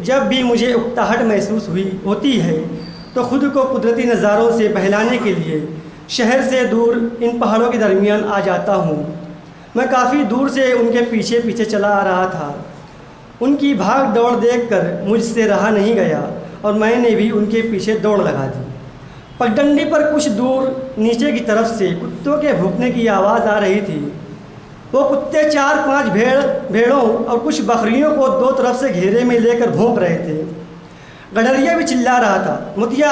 جب بھی مجھے اکتاہٹ محسوس ہوتی ہے تو خود کو قدرتی نظاروں سے بہلانے کے لیے شہر سے دور ان پہاڑوں کے درمیان آ جاتا ہوں۔ میں کافی دور سے ان کے پیچھے پیچھے چلا آ رہا تھا۔ ان کی بھاگ دوڑ دیکھ کر مجھ سے رہا نہیں گیا اور میں نے بھی ان کے پیچھے دوڑ لگا دی۔ پگڈنڈی پر کچھ دور نیچے کی طرف سے کتوں کے بھونکنے کی آواز آ رہی تھی۔ وہ کتے 4-5 بھیڑوں اور کچھ بکریوں کو دو طرف سے گھیرے میں لے کر بھونک رہے تھے۔ گڈریا بھی چلا رہا تھا، متیا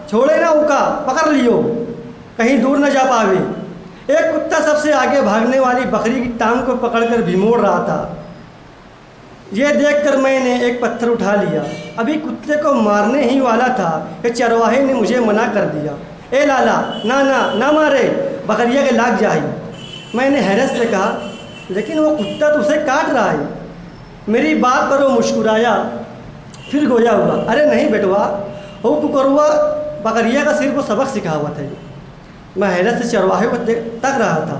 چھوڑے نہ اوکا، پکڑ لیو، کہیں دور نہ جا پاوے۔ ایک کتا سب سے آگے بھاگنے والی بکری کی ٹانگ کو پکڑ کر بھموڑ رہا تھا۔ یہ دیکھ کر میں نے ایک پتھر اٹھا لیا۔ ابھی کتے کو مارنے ہی والا تھا کہ چرواہے نے مجھے منع کر دیا۔ اے لالا، نہ مارے، بکریا کے لاگ جائی۔ میں نے حیرت سے کہا لیکن وہ کتا تو اسے کاٹ رہا ہے۔ میری بات پر وہ مسکرایا، پھر گویا ہوا، ارے نہیں بیٹوا، وہ ککروا بکریا کا صرف وہ سبق سکھا ہوا تھا۔ میں حیرت سے چرواہے کو تک رہا تھا۔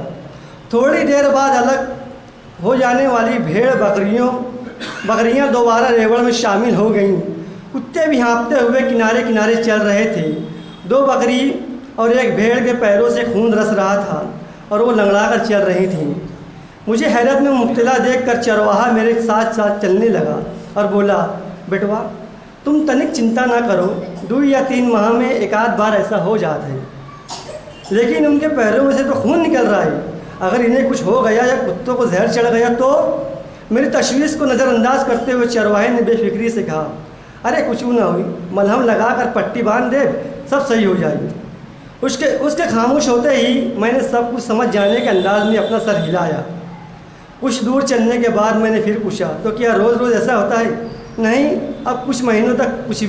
تھوڑی دیر بعد الگ ہو جانے والی بکریاں دوبارہ ریوڑ میں شامل ہو گئیں۔ کتے بھی ہانپتے ہوئے کنارے کنارے چل رہے تھے۔ 2 بکری اور ایک بھیڑ کے پیروں سے خون رس رہا تھا اور وہ لنگڑا کر چل رہی تھیں۔ مجھے حیرت میں مبتلا دیکھ کر چرواہا میرے ساتھ ساتھ چلنے لگا اور بولا، بیٹوا تم تنک چنتا نہ کرو، 2 یا 3 ماہ میں ایک آدھ بار ایسا ہو جاتا ہے، لیکن ان کے پیروں میں سے تو خون نکل رہا ہے، اگر انہیں کچھ ہو گیا یا کتوں کو زہر چڑھ گیا تو؟ میری تشویش کو نظر انداز کرتے ہوئے چرواہے نے بے فکری سے کہا، ارے کچھ نہ ہوئی، ملہم لگا کر پٹی باندھ دے، سب صحیح ہو جائے گی۔ اس کے خاموش ہوتے ہی میں نے سب کچھ سمجھ جانے کے انداز میں اپنا سر ہلایا۔ کچھ دور چلنے کے بعد میں نے پھر پوچھا، تو کیا روز روز ایسا ہوتا ہے؟ نہیں، اب کچھ مہینوں تک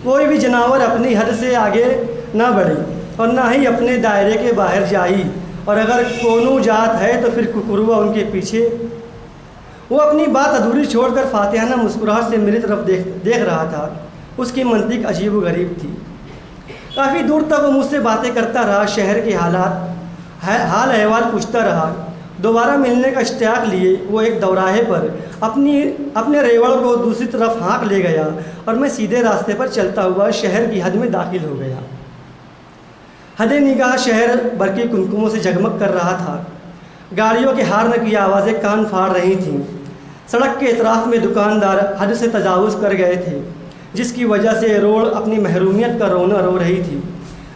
کوئی بھی جانور اپنی حد سے آگے نہ بڑھے اور نہ ہی اپنے دائرے کے باہر جائی، اور اگر کونو جات ہے تو پھر ککروا ان کے پیچھے۔ وہ اپنی بات ادھوری چھوڑ کر فاتحانہ مسکراہٹ سے میری طرف دیکھ رہا تھا۔ اس کی منطق عجیب و غریب تھی۔ کافی دور تک وہ مجھ سے باتیں کرتا رہا، شہر کے حال احوال پوچھتا رہا۔ دوبارہ ملنے کا اشتیاق لیے وہ ایک دوراہے پر اپنے ریوڑ کو دوسری طرف ہانک لے گیا اور میں سیدھے راستے پر چلتا ہوا شہر کی حد میں داخل ہو گیا۔ حد نگاہ شہر برقی کنکموں سے جگمگ کر رہا تھا۔ گاڑیوں کے ہارن کی آوازیں کان پھاڑ رہی تھیں۔ سڑک کے اطراف میں دکاندار حد سے تجاوز کر گئے تھے، جس کی وجہ سے روڈ اپنی محرومیت کا رونا رو رہی تھی۔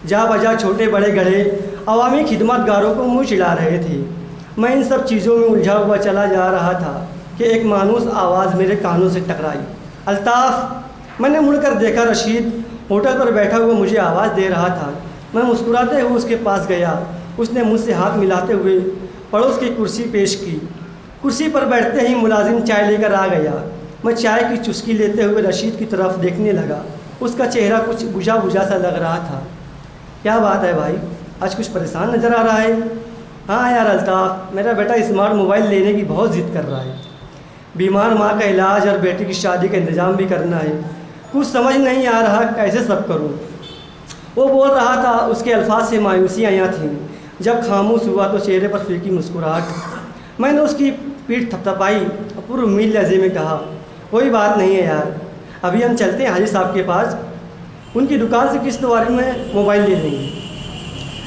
جا بجا چھوٹے بڑے گڑھے عوامی خدمت گاروں کو منہ چلا رہے تھے۔ میں ان سب چیزوں میں الجھا ہوا چلا جا رہا تھا کہ ایک مانوس آواز میرے کانوں سے ٹکرائی، الطاف۔ میں نے مڑ کر دیکھا، رشید ہوٹل پر بیٹھا ہوا مجھے آواز دے رہا تھا۔ میں مسکراتے ہوئے اس کے پاس گیا۔ اس نے مجھ سے ہاتھ ملاتے ہوئے پڑوس کی کرسی پیش کی۔ کرسی پر بیٹھتے ہی ملازم چائے لے کر آ گیا۔ میں چائے کی چسکی لیتے ہوئے رشید کی طرف دیکھنے لگا۔ اس کا چہرہ کچھ بجھا بجھا سا لگ رہا تھا۔ کیا بات ہے بھائی، آج کچھ پریشان نظر آ رہا ہے؟ ہاں یار الطاف، میرا بیٹا اسمارٹ موبائل لینے کی بہت ضد کر رہا ہے۔ بیمار ماں کا علاج اور بیٹی کی شادی کا انتظام بھی کرنا ہے، کچھ سمجھ نہیں آ رہا کیسے سب کروں۔ وہ بول رہا تھا، اس کے الفاظ سے مایوسیاں آیا تھیں۔ جب خاموش ہوا تو چہرے پر پھیکی مسکراہٹ۔ میں نے اس کی پیٹھ تھپتھپائی اور پر امید لہجے میں کہا، کوئی بات نہیں ہے یار، ابھی ہم چلتے ہیں حاجی صاحب کے پاس، ان کی دکان سے قسط والی میں موبائل لے لیں گے۔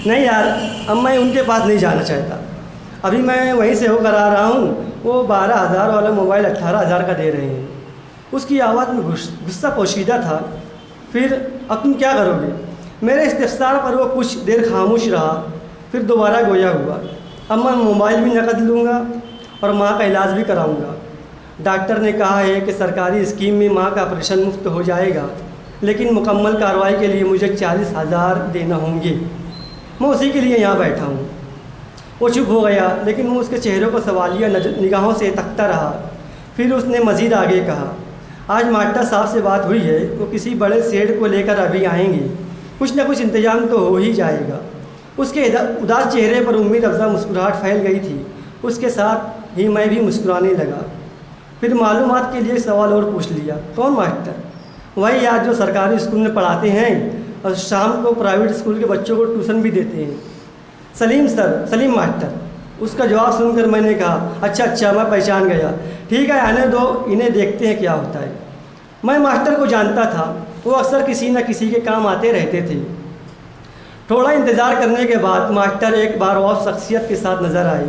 نہیں یار، اب میں ان کے پاس نہیں جانا چاہتا، ابھی میں وہیں سے ہو کر آ رہا ہوں، وہ 12,000 والا موبائل 18,000 کا دے رہے ہیں۔ اس کی آواز میں غصہ پوشیدہ تھا۔ پھر اب تم کیا کرو گے؟ میرے استفسار پر وہ کچھ دیر خاموش رہا، پھر دوبارہ گویا ہوا، اب میں موبائل بھی نقد لوں گا اور ماں کا علاج بھی کراؤں گا۔ ڈاکٹر نے کہا ہے کہ سرکاری اسکیم میں ماں کا آپریشن مفت ہو جائے گا، لیکن مکمل کارروائی کے لیے مجھے 40,000 دینا ہوں گے۔ میں اسی کے لیے یہاں بیٹھا ہوں۔ وہ چپ ہو گیا، لیکن وہ اس کے چہرے کو سوالیہ نگاہوں سے تکتا رہا۔ پھر اس نے مزید آگے کہا، آج ماٹا صاحب سے بات ہوئی ہے، وہ کسی بڑے سیٹ کو لے کر ابھی آئیں گے، کچھ نہ کچھ انتظام تو ہو ہی جائے گا۔ اس کے اداس چہرے پر امید افزا مسکراہٹ پھیل گئی تھی۔ اس کے ساتھ ہی میں بھی مسکرانے لگا۔ پھر معلومات کے لیے سوال اور پوچھ لیا، کون ماسٹر؟ وہی یار جو سرکاری اسکول میں پڑھاتے ہیں اور شام کو پرائیویٹ اسکول کے بچوں کو ٹیوشن بھی دیتے ہیں۔ سلیم سر، سلیم ماسٹر۔ اس کا جواب سن کر میں نے کہا، اچھا میں پہچان گیا، ٹھیک ہے آنے دو، انہیں دیکھتے ہیں کیا ہوتا ہے۔ میں ماسٹر کو جانتا تھا، وہ اکثر کسی نہ کسی کے کام آتے رہتے تھے۔ تھوڑا انتظار کرنے کے بعد ماسٹر ایک بار اور شخصیت کے ساتھ نظر آئے۔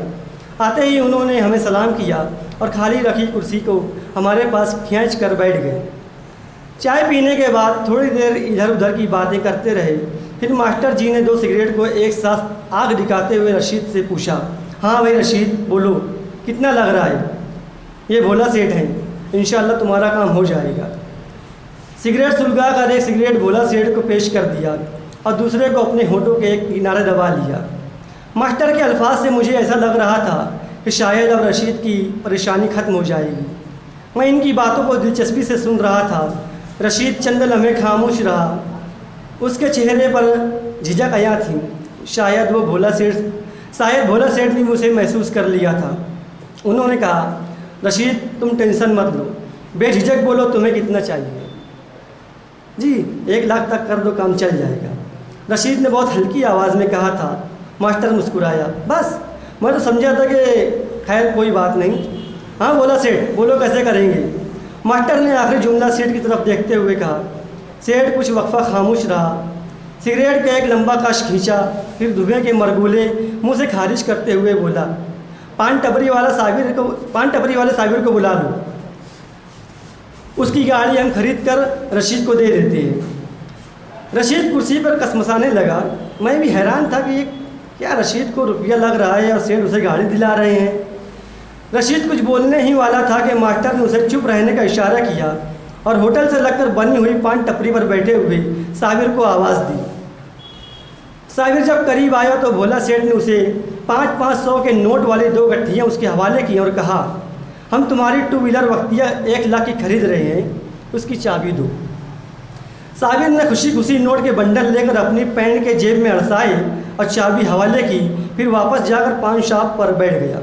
آتے ہی انہوں نے ہمیں سلام کیا اور خالی رکھی کرسی کو ہمارے پاس کھینچ کر بیٹھ گئے۔ چائے پینے کے بعد تھوڑی دیر ادھر ادھر کی باتیں کرتے رہے۔ پھر ماسٹر جی نے 2 سگریٹ کو ایک ساتھ آگ دکھاتے ہوئے رشید سے پوچھا، ہاں بھائی رشید بولو کتنا لگ رہا ہے؟ یہ بھولا سیٹھ ہیں، انشاءاللہ تمہارا کام ہو جائے گا۔ سگریٹ سلگا کر ایک سگریٹ بھولا سیٹھ کو پیش کر دیا اور دوسرے کو اپنے ہونٹوں کے ایک کنارے دبا لیا۔ ماسٹر کے الفاظ سے مجھے ایسا لگ رہا تھا کہ شاید اب رشید کی پریشانی ختم ہو جائے گی۔ میں ان کی باتوں کو دلچسپی سے سن رہا تھا۔ رشید چند لمحے خاموش رہا، اس کے چہرے پر جھجک آیا تھی۔ شاید بھولا سیٹھ نے مجھے محسوس کر لیا تھا۔ انہوں نے کہا، رشید تم ٹینشن مت لو، بے جھجک بولو تمہیں کتنا چاہیے؟ جی 1 لاکھ تک کر دو، کام چل جائے گا، رشید نے بہت ہلکی آواز میں کہا تھا۔ ماسٹر مسکرایا، بس میں تو سمجھا تھا کہ خیر کوئی بات نہیں۔ ہاں بھولا سیٹھ بولو کیسے کریں گے؟ ماسٹر نے آخری جملہ سیٹھ کی طرف دیکھتے ہوئے کہا۔ سیٹھ کچھ وقفہ خاموش رہا، سگریٹ کا ایک لمبا کش کھینچا، پھر دھوئیں کے مرگولے منہ سے خارج کرتے ہوئے بولا، پان ٹپری والے صابر کو بلا لو، اس کی گاڑی ہم خرید کر رشید کو دے دیتے ہیں۔ رشید کرسی پر کسمسانے لگا۔ میں بھی حیران تھا کہ یہ کیا رشید کو روپیہ لگ رہا ہے اور سیٹھ اسے گاڑی دلا رہے ہیں۔ رشید کچھ بولنے ہی والا تھا کہ ماسٹر نے اسے چپ رہنے کا اشارہ کیا اور ہوٹل سے لگ کر بنی ہوئی پان ٹپری پر بیٹھے ہوئے صابر کو آواز دی۔ صابر جب قریب آیا تو بھولا سیٹھ نے اسے 500 کے نوٹ والی 2 گٹھیاں اس کے حوالے کی اور کہا، ہم تمہاری 2 ویلر وقتیہ 1 لاکھ کی خرید رہے ہیں، اس کی چابی دو۔ صابر نے خوشی نوٹ کے بنڈل لے کر اپنی پینٹ کے جیب میں اڑسائے اور چابی حوالے کی، پھر واپس جا کر پان شاپ پر بیٹھ گیا۔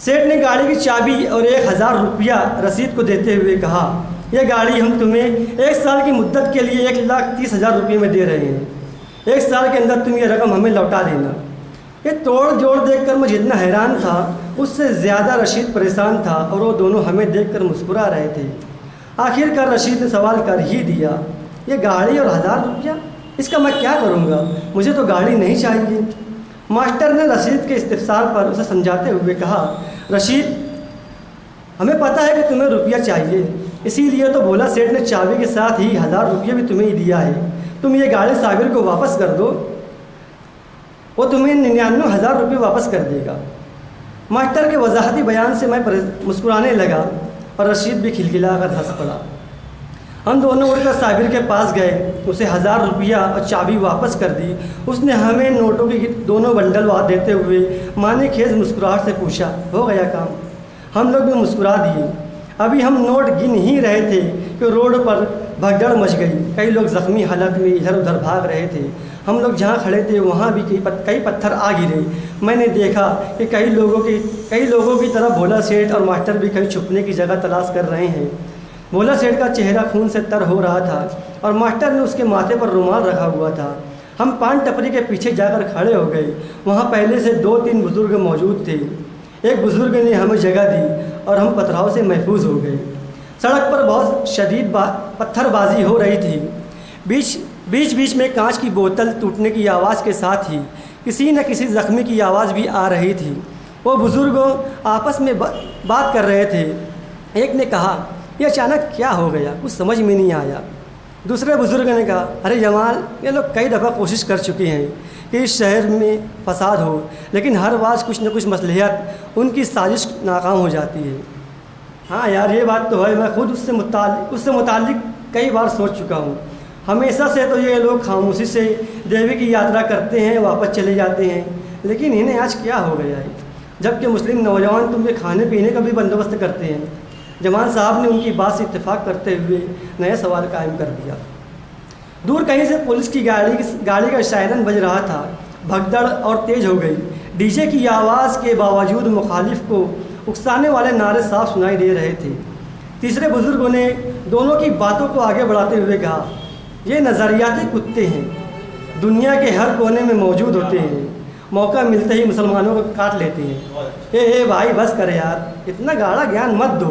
سیٹھ نے گاڑی کی چابی اور 1000 روپیہ رسید کو دیتے ہوئے کہا، یہ گاڑی ہم تمہیں 1 سال کی مدت کے لیے 1,30,000 روپئے میں دے رہے ہیں، 1 سال کے اندر تم یہ رقم ہمیں لوٹا دینا۔ یہ توڑ جوڑ دیکھ کر میں جتنا حیران تھا اس سے زیادہ رشید پریشان تھا اور وہ دونوں ہمیں دیکھ کر مسکرا رہے تھے۔ آخر کار رشید نے سوال کر ہی دیا، یہ گاڑی اور 1000 روپیہ، اس کا میں کیا کروں گا؟ مجھے تو گاڑی نہیں چاہیے۔ ماسٹر نے رشید کے استفسار پر اسے سمجھاتے ہوئے کہا، رشید ہمیں پتہ ہے کہ تمہیں روپیہ چاہیے، اسی لیے تو بھولا سیٹھ نے چابی کے ساتھ ہی 1000 روپیہ بھی تمہیں ہی دیا ہے۔ تم یہ گاڑی صابر کو واپس کر دو، وہ تمہیں 99,000 روپئے واپس کر دے گا۔ ماسٹر کے وضاحتی بیان سے میں مسکرانے لگا اور رشید بھی کھلکھلا کر ہنس پڑا۔ ہم دونوں اڑ کر صابر کے پاس گئے، اسے 1000 روپیہ اور چابی واپس کر دی۔ اس نے ہمیں نوٹوں کی 2 بنڈل دیتے ہوئے معنی خیز مسکراہٹ سے پوچھا، ہو گیا کام؟ ہم لوگ بھی مسکرا دیے۔ ابھی ہم نوٹ گن ہی رہے تھے کہ روڈ پر بھگدڑ مچ گئی، کئی لوگ زخمی حالت میں ادھر ادھر بھاگ رہے تھے۔ ہم لوگ جہاں کھڑے تھے وہاں بھی کئی پتھر آ گرے۔ میں نے دیکھا کہ کئی لوگوں کی طرح بھولا سیٹھ اور ماسٹر بھی کہیں چھپنے کی جگہ تلاش کر رہے ہیں۔ بھولا سیٹھ کا چہرہ خون سے تر ہو رہا تھا اور ماسٹر نے اس کے ماتھے پر رومال رکھا ہوا تھا۔ ہم پان ٹپری کے پیچھے جا کر کھڑے ہو گئے۔ وہاں پہلے سے 2-3 بزرگ موجود تھے۔ ایک بزرگ نے ہمیں جگہ دی اور ہم پتھراؤ سے محفوظ ہو گئے۔ سڑک پر بہت شدید پتھر بازی ہو رہی تھی۔ بیچ میں کانچ کی بوتل ٹوٹنے کی آواز کے ساتھ ہی کسی نہ کسی زخمی کی آواز بھی آ رہی تھی۔ وہ بزرگوں آپس میں بات کر رہے تھے۔ ایک نے کہا، یہ اچانک کیا ہو گیا، کچھ سمجھ میں نہیں آیا۔ دوسرے بزرگ نے کہا، ارے جمال، یہ لوگ کئی دفعہ کوشش کر چکے ہیں کہ اس شہر میں فساد ہو، لیکن ہر بار کچھ نہ کچھ مصلحت ان کی سازش ناکام ہو جاتی ہے۔ ہاں یار، یہ بات تو ہے، میں خود اس سے متعلق کئی بار سوچ چکا ہوں۔ ہمیشہ سے تو یہ لوگ خاموشی سے دیوی کی یاترا کرتے ہیں، واپس چلے جاتے ہیں، لیکن انہیں آج کیا ہو گیا ہے؟ جبکہ مسلم نوجوان تم کے کھانے پینے کا بھی بندوبست کرتے ہیں۔ جمال صاحب نے ان کی بات سے اتفاق کرتے ہوئے نیا سوال قائم کر دیا۔ دور کہیں سے پولیس کی گاڑی کا سائرن بج رہا تھا۔ بھگدڑ اور تیز ہو گئی۔ ڈی جے کی آواز کے باوجود مخالف کو اکسانے والے نعرے صاف سنائی دے رہے تھے۔ تیسرے بزرگوں نے دونوں کی باتوں کو آگے بڑھاتے ہوئے کہا، یہ نظریاتی کتے ہیں، دنیا کے ہر کونے میں موجود ہوتے ہیں، موقع ملتے ہی مسلمانوں کو کاٹ لیتے ہیں۔ اے بھائی بس کر یار، اتنا گاڑا گیان مت دو،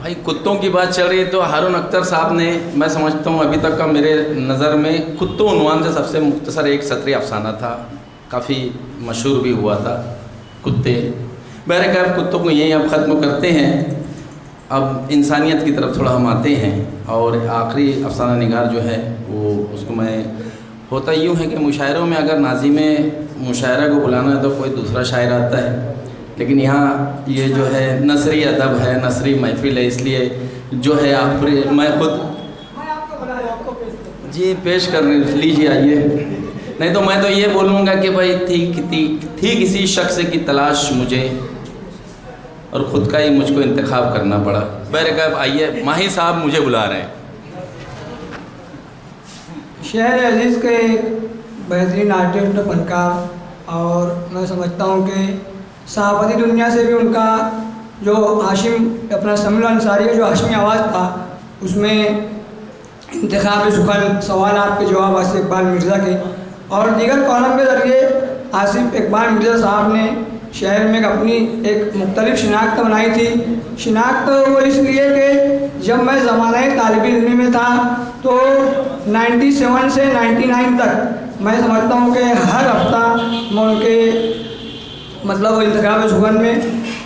بھائی کتوں کی بات چل رہی ہے تو ہارون اختر صاحب نے میں سمجھتا ہوں ابھی تک کا میرے نظر میں کتوں عنوان سے سب سے مختصر ایک سطری افسانہ تھا، کافی مشہور بھی ہوا تھا کتے۔ بہرکیف کتوں کو یہیں اب ختم کرتے ہیں، اب انسانیت کی طرف تھوڑا ہم آتے ہیں، اور آخری افسانہ نگار جو ہے وہ اس کو میں ہوتا یوں ہے کہ مشاعروں میں اگر ناظم مشاعرہ کو بلانا ہے تو کوئی دوسرا شاعر آتا ہے، لیکن یہاں یہ جو ہے نثری ادب ہے، نثری محفل ہے، اس لیے جو ہے آپ میں خود جی پیش کر لیجیے آئیے، نہیں تو میں تو یہ بولوں گا کہ بھائی تھی کسی شخص کی تلاش مجھے اور خود کا ہی مجھ کو انتخاب کرنا پڑا۔ بہرکیف آئیے، ماہی صاحب مجھے بلا رہے ہیں۔ شہر عزیز کے بہترین آرٹسٹ فنکار، اور میں سمجھتا ہوں کہ صحافتی دنیا سے بھی ان کا جو ہاشم اپنا سمیع انصاری کا جو ہاشمی آواز تھا، اس میں انتخاب سخن، سوالات کے جواب آصف اقبال مرزا کے، اور دیگر کالم کے ذریعے آصف اقبال مرزا صاحب نے شہر میں اپنی ایک مختلف شناخت بنائی تھی۔ شناخت وہ اس لیے کہ جب میں زمانہ طالب علم میں تھا تو 97 سے 99 تک میں سمجھتا ہوں کہ ہر ہفتہ میں ان کے مطلب انتخاب سخن میں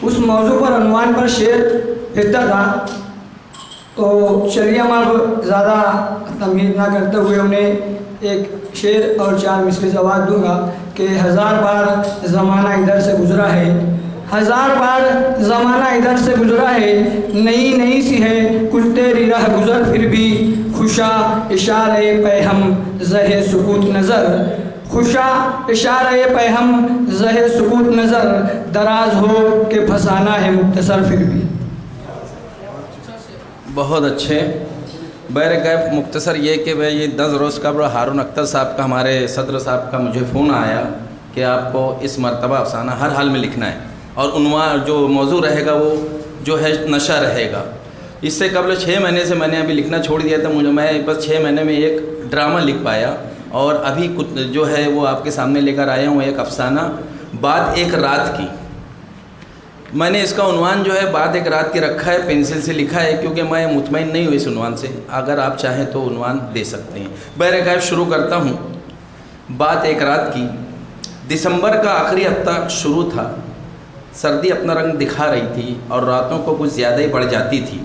اس موضوع پر عنوان پر شعر لکھتا تھا۔ تو چلیے ہم اب زیادہ تمہید نہ کرتے ہوئے انہیں ایک شعر اور 4 مصرے سوال دوں گا کہ 1000 بار زمانہ ادھر سے گزرا ہے، 1000 بار زمانہ ادھر سے گزرا ہے، نئی نئی سی ہے کچھ تیری راہ گزر، پھر بھی خوشا اشارہ پیہم زہ سکوت نظر، خوشا اشارہ پیہم زہ سکوت نظر، دراز ہو کہ پھنسانا ہے مختصر پھر بھی۔ بہت اچھے۔ بہرکیف مختصر یہ کہ بھائی یہ 10 روز قبل ہارون اختر صاحب کا، ہمارے صدر صاحب کا مجھے فون آیا کہ آپ کو اس مرتبہ افسانہ ہر حال میں لکھنا ہے، اور عنوان جو موضوع رہے گا وہ جو ہے نشہ رہے گا۔ اس سے قبل 6 مہینے سے میں نے ابھی لکھنا چھوڑ دیا تھا، میں بس 6 مہینے میں ایک ڈرامہ لکھ پایا، اور ابھی جو ہے وہ آپ کے سامنے لے کر آیا ہوں ایک افسانہ بات ایک رات کی۔ میں نے اس کا عنوان جو ہے بات ایک رات کی رکھا ہے، پینسل سے لکھا ہے کیونکہ میں مطمئن نہیں ہوں اس عنوان سے، اگر آپ چاہیں تو عنوان دے سکتے ہیں۔ بہرکیف شروع کرتا ہوں۔ بات ایک رات کی۔ دسمبر کا آخری ہفتہ شروع تھا، سردی اپنا رنگ دکھا رہی تھی اور راتوں کو کچھ زیادہ ہی بڑھ جاتی تھی۔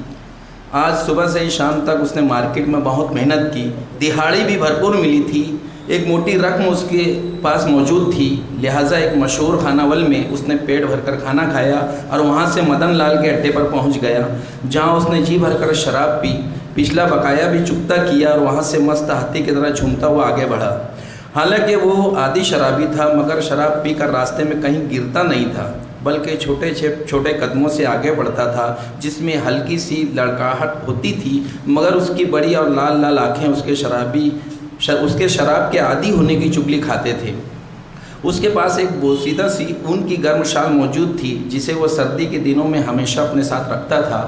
آج صبح سے ہی شام تک اس نے مارکیٹ میں بہت محنت کی، دہاڑی بھی بھرپور ملی تھی، ایک موٹی رقم اس کے پاس موجود تھی، لہٰذا ایک مشہور خانہ ول میں اس نے پیٹ بھر کر کھانا کھایا اور وہاں سے مدن لال کے اڈے پر پہنچ گیا، جہاں اس نے جی بھر کر شراب پی، پچھلا بقایا بھی چکتا کیا اور وہاں سے مست ہاتھی کی طرح جھومتا ہوا آگے بڑھا۔ حالانکہ وہ عادی شرابی تھا، مگر شراب پی کر راستے میں کہیں گرتا نہیں تھا، بلکہ چھوٹے قدموں سے آگے بڑھتا تھا، جس میں ہلکی سی لڑکاہٹ ہوتی تھی، مگر اس کی بڑی اور لال لال آنکھیں اس کے شراب کے عادی ہونے کی چگلی کھاتے تھے۔ اس کے پاس ایک بوسیدہ سی اون کی گرم شال موجود تھی، جسے وہ سردی کے دنوں میں ہمیشہ اپنے ساتھ رکھتا تھا۔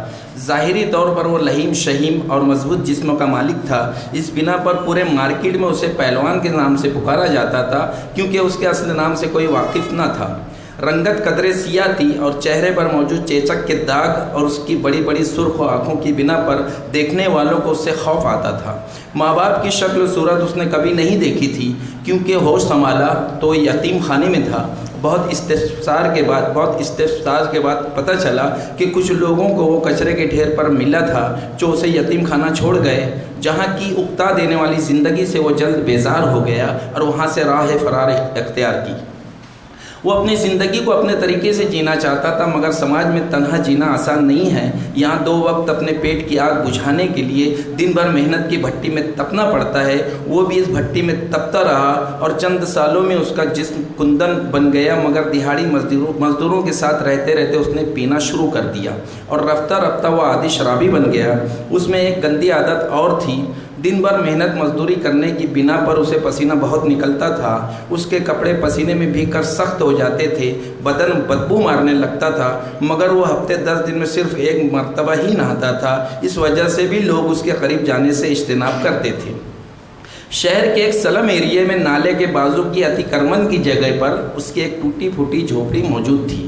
ظاہری طور پر وہ لہیم شہیم اور مضبوط جسم کا مالک تھا، اس بنا پر پورے مارکیٹ میں اسے پہلوان کے نام سے پکارا جاتا تھا، کیونکہ اس کے اصل نام سے کوئی واقف نہ تھا۔ رنگت قدرے سیاہ تھی اور چہرے پر موجود چیچک کے داغ اور اس کی بڑی بڑی سرخ آنکھوں کی بنا پر دیکھنے والوں کو اس سے خوف آتا تھا۔ ماں باپ کی شکل و صورت اس نے کبھی نہیں دیکھی تھی، کیونکہ ہوش سنبھالا تو یتیم خانے میں تھا۔ بہت استفسار کے بعد پتہ چلا کہ کچھ لوگوں کو وہ کچرے کے ڈھیر پر ملا تھا، جو اسے یتیم خانہ چھوڑ گئے، جہاں کی اکتا دینے والی زندگی سے وہ جلد بیزار ہو گیا اور وہاں سے راہ فرار اختیار کی۔ وہ اپنی زندگی کو اپنے طریقے سے جینا چاہتا تھا، مگر سماج میں تنہا جینا آسان نہیں ہے۔ یہاں 2 وقت اپنے پیٹ کی آگ بجھانے کے لیے دن بھر محنت کی بھٹی میں تپنا پڑتا ہے۔ وہ بھی اس بھٹی میں تپتا رہا اور چند سالوں میں اس کا جسم کندن بن گیا، مگر دہاڑی مزدوروں کے ساتھ رہتے رہتے اس نے پینا شروع کر دیا اور رفتہ رفتہ وہ عادی شرابی بن گیا۔ اس میں ایک گندی عادت اور تھی، دن بھر محنت مزدوری کرنے کی بنا پر اسے پسینہ بہت نکلتا تھا، اس کے کپڑے پسینے میں بھیگ کر سخت ہو جاتے تھے، بدن بدبو مارنے لگتا تھا، مگر وہ ہفتے 10 دن میں صرف 1 مرتبہ ہی نہاتا تھا، اس وجہ سے بھی لوگ اس کے قریب جانے سے اجتناب کرتے تھے۔ شہر کے ایک سلم ایریے میں نالے کے بازو کی اتی کرمن کی جگہ پر اس کی ایک ٹوٹی پھوٹی جھوپڑی موجود تھی،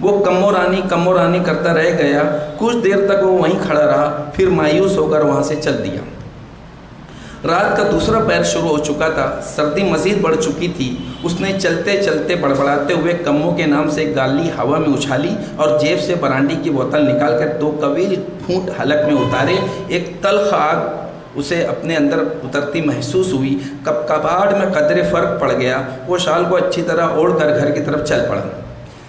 وہ کمو رانی کرتا رہ گیا. کچھ دیر تک وہ وہیں کھڑا رہا، پھر مایوس ہو کر وہاں سے چل دیا. رات کا دوسرا پہر شروع ہو چکا تھا. سردی مزید بڑھ چکی تھی. اس نے چلتے چلتے بڑبڑاتے ہوئے کمو کے نام سے ایک گالی ہوا میں اچھالی اور جیب سے برانڈی کی بوتل نکال کر 2 طویل پھونٹ حلق میں اتارے. ایک تلخ آگ اسے اپنے اندر اترتی محسوس ہوئی. کباڑ میں قدرے فرق پڑ گیا. وہ شال کو اچھی طرح اوڑھ کر گھر کی طرف چل پڑا.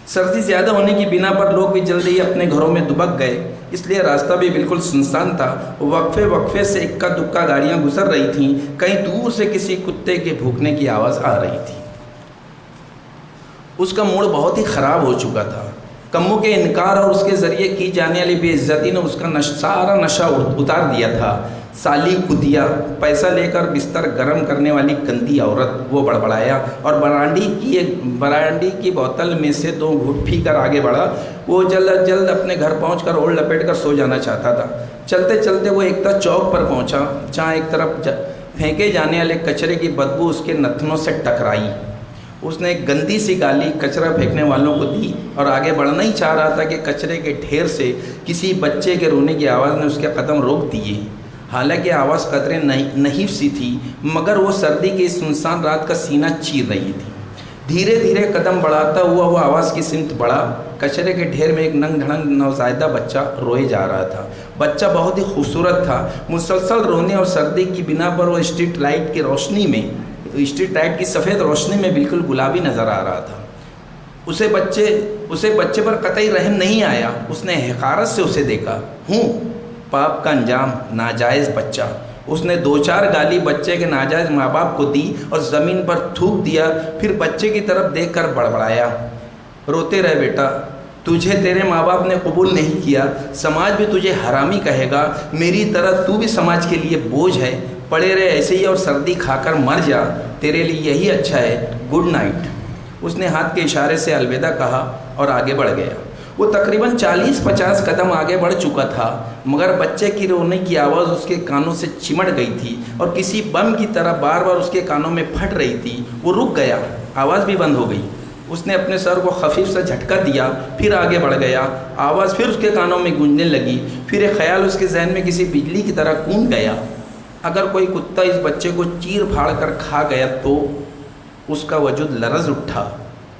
سردی زیادہ ہونے کی بنا پر لوگ بھی جلدی ہی اپنے گھروں میں دبک گئے، اس لیے راستہ بھی بالکل سنسان تھا. وقفے سے اکا دکا گاڑیاں گزر رہی تھیں. کہیں دور سے کسی کتے کے بھونکنے کی آواز آ رہی تھی. اس کا موڈ بہت ہی خراب ہو چکا تھا. کمو کے انکار اور اس کے ذریعے کی جانے والی بے عزتی نے اس کا سارا نشہ اتار دیا تھا. سالی کدیا، پیسہ لے کر بستر گرم کرنے والی گندی عورت، وہ بڑبڑایا اور برانڈی کی بوتل میں سے 2 گھونٹ پی کر آگے بڑھا. وہ جلد اپنے گھر پہنچ کر اوڑھ لپیٹ کر سو جانا چاہتا تھا. چلتے چلتے وہ ایک چوک پر پہنچا جہاں ایک طرف پھینکے جانے والے کچرے کی بدبو اس کے نتنوں سے ٹکرائی. اس نے ایک گندی سی گالی کچرا پھینکنے والوں کو دی اور آگے بڑھنا ہی چاہ رہا تھا کہ کچرے کے ڈھیر سے کسی بچے کے رونے کی آواز نے اس کے قدم روک دیے. حالانکہ آواز قدرے نحیف سی تھی، مگر وہ سردی کی سنسان رات کا سینہ چیر رہی تھی. دھیرے دھیرے قدم بڑھاتا ہوا وہ آواز کی سمت بڑھا. کچرے کے ڈھیر میں ایک ننگ ڈھنگ نوزائیدہ بچہ روئے جا رہا تھا. بچہ بہت ہی خوبصورت تھا. مسلسل رونے اور سردی کی بنا پر وہ اسٹریٹ لائٹ کی سفید روشنی میں بالکل گلابی نظر آ رہا تھا. اسے بچے پر قطعی رحم نہیں آیا. اس نے حقارت سے اسے دیکھا. پاپ کا انجام، ناجائز بچہ. اس نے 2-4 گالی بچے کے ناجائز ماں باپ کو دی اور زمین پر تھوک دیا. پھر بچے کی طرف دیکھ کر بڑبڑایا، روتے رہ بیٹا، تجھے تیرے ماں باپ نے قبول نہیں کیا. سماج بھی تجھے حرامی کہے گا. میری طرح تو بھی سماج کے لیے بوجھ ہے. پڑے رہے ایسے ہی اور سردی کھا کر مر جا. تیرے لیے یہی اچھا ہے. Good night. اس نے ہاتھ کے اشارے سے الوداع کہا اور آگے بڑھ گیا. وہ تقریباً 40-50 قدم آگے بڑھ چکا تھا، مگر بچے کی رونے کی آواز اس کے کانوں سے چمٹ گئی تھی اور کسی بم کی طرح بار بار اس کے کانوں میں پھٹ رہی تھی. وہ رک گیا، آواز بھی بند ہو گئی. اس نے اپنے سر کو خفیف سا جھٹکا دیا، پھر آگے بڑھ گیا. آواز پھر اس کے کانوں میں گونجنے لگی. پھر ایک خیال اس کے ذہن میں کسی بجلی کی طرح کون گیا. اگر کوئی کتا اس بچے کو چیر پھاڑ کر کھا گیا تو؟ اس کا وجود لرز اٹھا.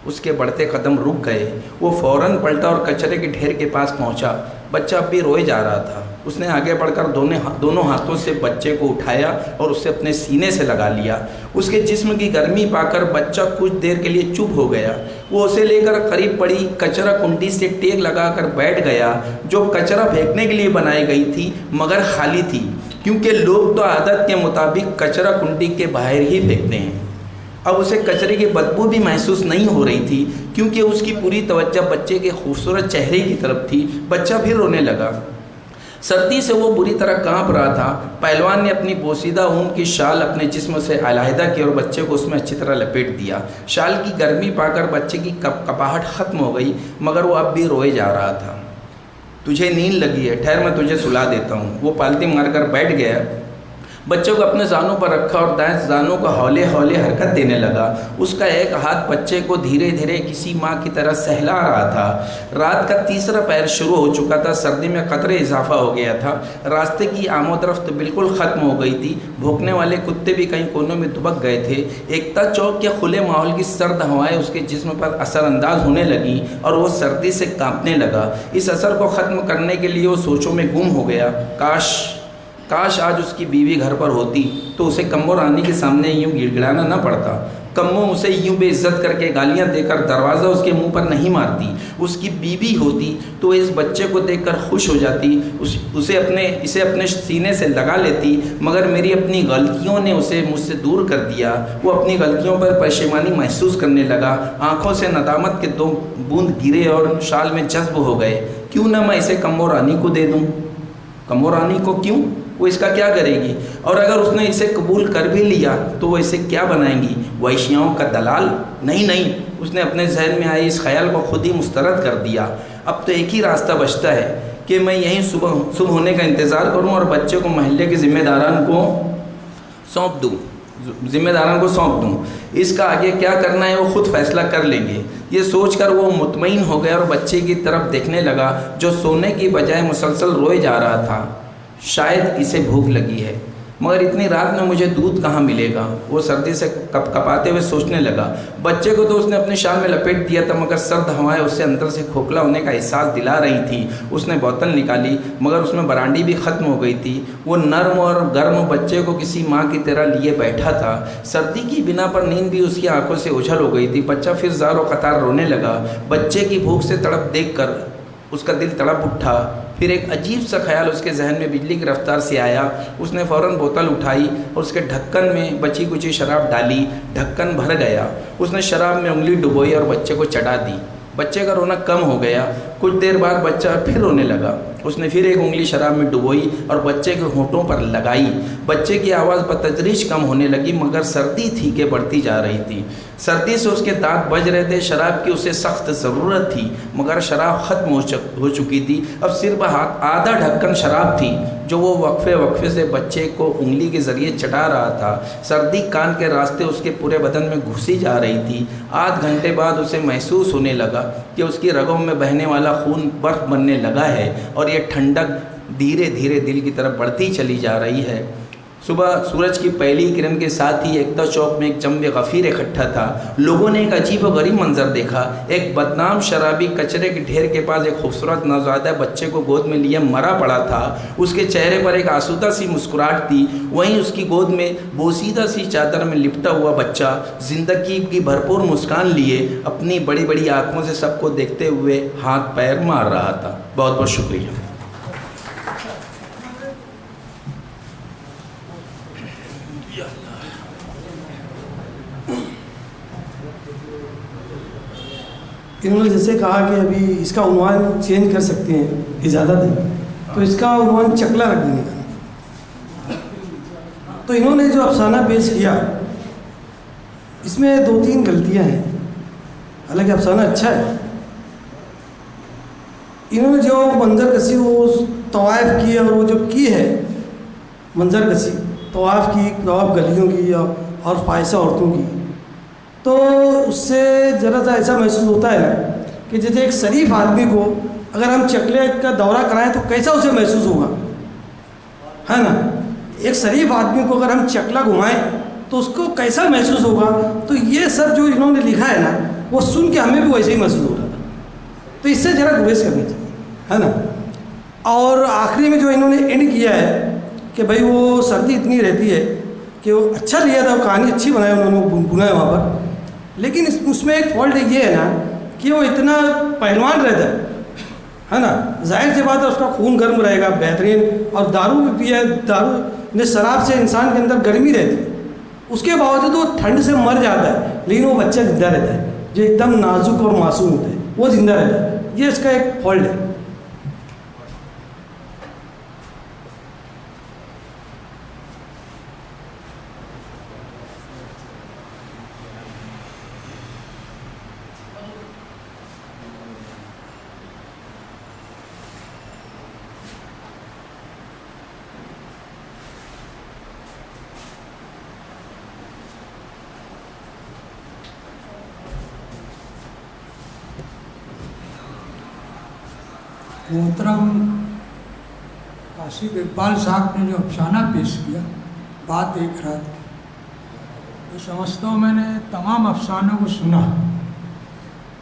اس کے بڑھتے قدم رک گئے. وہ فوراً پلٹا اور کچرے کے ڈھیر کے پاس پہنچا. بچہ اب بھی روئے جا رہا تھا. اس نے آگے بڑھ کر دونوں ہاتھوں سے بچے کو اٹھایا اور اسے اپنے سینے سے لگا لیا. اس کے جسم کی گرمی پا کر بچہ کچھ دیر کے لیے چپ ہو گیا. وہ اسے لے کر قریب پڑی کچرا کنڈی سے ٹیک لگا کر بیٹھ گیا، جو کچرا پھینکنے کے لیے بنائی گئی تھی مگر خالی تھی، کیونکہ لوگ تو عادت کے مطابق کچرا کنڈی کے باہر ہی پھینکتے ہیں. اب اسے کچرے کی بدبو بھی محسوس نہیں ہو رہی تھی، کیونکہ اس کی پوری توجہ بچے کے خوبصورت چہرے کی طرف تھی. بچہ پھر رونے لگا. سردی سے وہ بری طرح کانپ رہا تھا. پہلوان نے اپنی بوسیدہ اون کی شال اپنے جسم سے علیحدہ کی اور بچے کو اس میں اچھی طرح لپیٹ دیا. شال کی گرمی پا کر بچے کی کپاہٹ ختم ہو گئی، مگر وہ اب بھی روئے جا رہا تھا. تجھے نیند لگی ہے، ٹھہر میں تجھے سلا دیتا ہوں. وہ پالتی مار کر بیٹھ گیا. بچے کو اپنے زانوں پر رکھا اور دائیں زانوں کو ہولے ہولے حرکت دینے لگا. اس کا ایک ہاتھ بچے کو دھیرے دھیرے کسی ماں کی طرح سہلا رہا تھا. رات کا تیسرا پہر شروع ہو چکا تھا. سردی میں قدرے اضافہ ہو گیا تھا. راستے کی آمد و رفت بالکل ختم ہو گئی تھی. بھونکنے والے کتے بھی کئی کونوں میں دبک گئے تھے. ایکتا چوک کے کھلے ماحول کی سرد ہوائیں اس کے جسم پر اثر انداز ہونے لگیں اور وہ سردی سے کانپنے لگا. اس اثر کو ختم کرنے کے لیے وہ سوچوں میں گم ہو گیا. کاش آج اس کی بیوی گھر پر ہوتی تو اسے کمو رانی کے سامنے یوں گڑ گڑانا نہ پڑتا. کمو اسے یوں بے عزت کر کے گالیاں دے کر دروازہ اس کے منہ پر نہیں مارتی. اس کی بیوی ہوتی تو اس بچے کو دیکھ کر خوش ہو جاتی، اسے اپنے سینے سے لگا لیتی. مگر میری اپنی غلطیوں نے اسے مجھ سے دور کر دیا. وہ اپنی غلطیوں پر پشیمانی محسوس کرنے لگا. آنکھوں سے ندامت کے 2 بوند گرے اور شال میں جذب ہو گئے. کیوں نہ میں اسے کمو رانی کو دے دوں؟ کمو رانی کو کیوں؟ وہ اس کا کیا کرے گی؟ اور اگر اس نے اسے قبول کر بھی لیا تو وہ اسے کیا بنائیں گی؟ ویشیاؤں کا دلال؟ نہیں. اس نے اپنے ذہن میں آئے اس خیال کو خود ہی مسترد کر دیا. اب تو ایک ہی راستہ بچتا ہے کہ میں یہیں صبح ہونے کا انتظار کروں اور بچے کو محلے کے ذمہ داران کو سونپ دوں. ذمہ داران کو سونپ دوں، اس کا آگے کیا کرنا ہے وہ خود فیصلہ کر لیں گے۔ یہ سوچ کر وہ مطمئن ہو گیا اور بچے کی طرف دیکھنے لگا جو سونے کی بجائے مسلسل روئے جا رہا تھا۔ شاید اسے بھوک لگی ہے، مگر اتنی رات میں مجھے دودھ کہاں ملے گا؟ وہ سردی سے کپ کپاتے ہوئے سوچنے لگا۔ بچے کو تو اس نے اپنے شال میں لپیٹ دیا تھا، مگر سرد ہوائیں اسے اندر سے کھوکھلا ہونے کا احساس دلا رہی تھی۔ اس نے بوتل نکالی، مگر اس میں برانڈی بھی ختم ہو گئی تھی۔ وہ نرم اور گرم بچے کو کسی ماں کی طرح لیے بیٹھا تھا۔ سردی کی بنا پر نیند بھی اس کی آنکھوں سے اوجھل ہو گئی تھی۔ بچہ پھر زار و قطار رونے لگا۔ بچے کی بھوک سے تڑپ دیکھ کر اس کا دل تڑپ اٹھا۔ پھر ایک عجیب سا خیال اس کے ذہن میں بجلی کی رفتار سے آیا۔ اس نے فوراً بوتل اٹھائی اور اس کے ڈھکن میں بچی کچی شراب ڈالی۔ ڈھکن بھر گیا۔ اس نے شراب میں انگلی ڈبوئی اور بچے کو چٹا دی۔ بچے کا رونا کم ہو گیا۔ کچھ دیر بعد بچہ پھر رونے لگا۔ اس نے پھر ایک انگلی شراب میں ڈبوئی اور بچے کے ہونٹوں پر لگائی۔ بچے کی آواز بتدریج کم ہونے لگی، مگر سردی تھی کہ بڑھتی جا رہی تھی۔ سردی سے اس کے دانت بج رہے تھے۔ شراب کی اسے سخت ضرورت تھی، مگر شراب ختم ہو چکی تھی۔ اب صرف آدھا ڈھکن شراب تھی جو وہ وقفے وقفے سے بچے کو انگلی کے ذریعے چٹا رہا تھا۔ سردی کان کے راستے اس کے پورے بدن میں گھسی جا رہی تھی۔ آدھ گھنٹے بعد اسے محسوس ہونے لگا کہ اس کی رگوں میں بہنے والا خون برف بننے لگا ہے اور یہ ٹھنڈک دھیرے دھیرے دل کی طرف بڑھتی چلی جا رہی ہے۔ صبح سورج کی پہلی کرن کے ساتھ ہی ایکتا چوک میں ایک جم غفیر اکٹھا تھا۔ لوگوں نے ایک عجیب و غریب منظر دیکھا۔ ایک بدنام شرابی کچرے کے ڈھیر کے پاس ایک خوبصورت نوزائیدہ بچے کو گود میں لیے مرا پڑا تھا۔ اس کے چہرے پر ایک آسودہ سی مسکراہٹ تھی۔ وہیں اس کی گود میں بوسیدہ سی چادر میں لپٹا ہوا بچہ زندگی کی بھرپور مسکان لیے اپنی بڑی بڑی آنکھوں سے سب کو دیکھتے ہوئے ہاتھ پیر مار رہا تھا۔ بہت بہت شکریہ۔ انہوں نے جیسے کہا کہ ابھی اس کا عنوان چینج کر سکتے ہیں، اجازت ہے تو اس کا عنوان چکلا رکھ دیں گے۔ تو انہوں نے جو افسانہ پیش کیا اس میں 2-3 غلطیاں ہیں، حالانکہ افسانہ اچھا ہے۔ انہوں نے جو منظر کسی وہ طوائف کی اور وہ جو کی ہے منظر کسی طواف کی، طواف گلیوں کی اور فائشہ عورتوں کی، تو اس سے ذرا سا ایسا محسوس ہوتا ہے نا کہ جیسے ایک شریف آدمی کو اگر ہم چکلے کا دورہ کرائیں تو کیسا اسے محسوس ہوگا، ہے نا؟ ایک شریف آدمی کو اگر ہم چکلا گھمائیں تو اس کو کیسا محسوس ہوگا۔ تو یہ سب جو انہوں نے لکھا ہے نا وہ سن کے ہمیں بھی ویسے ہی محسوس ہو رہا تھا، تو اس سے ذرا گریز کرنی چاہیے، ہے نا؟ اور آخری میں جو انہوں نے اینڈ کیا ہے کہ بھائی وہ سردی اتنی رہتی ہے کہ وہ اچھا لیا تھا، کہانی اچھی بنائی انہوں نے، بنایا وہاں پر، لیکن اس میں ایک فالٹ یہ ہے نا کہ وہ اتنا پہلوان رہتا ہے نا، ظاہر سی بات ہے اس کا خون گرم رہے گا بہترین، اور دارو بھی پیا، دارو نے شراب سے انسان کے اندر گرمی رہتی ہے، اس کے باوجود وہ ٹھنڈ سے مر جاتا ہے، لیکن وہ بچہ زندہ رہتا ہے جو ایک دم نازک اور معصوم ہوتا ہے، وہ زندہ رہتا ہے۔ یہ اس کا ایک فالٹ ہے۔ محترم آصف اقبال صاحب نے جو افسانہ پیش کیا، بات ایک رات، تو سمجھتا ہوں میں نے تمام افسانوں کو سنا۔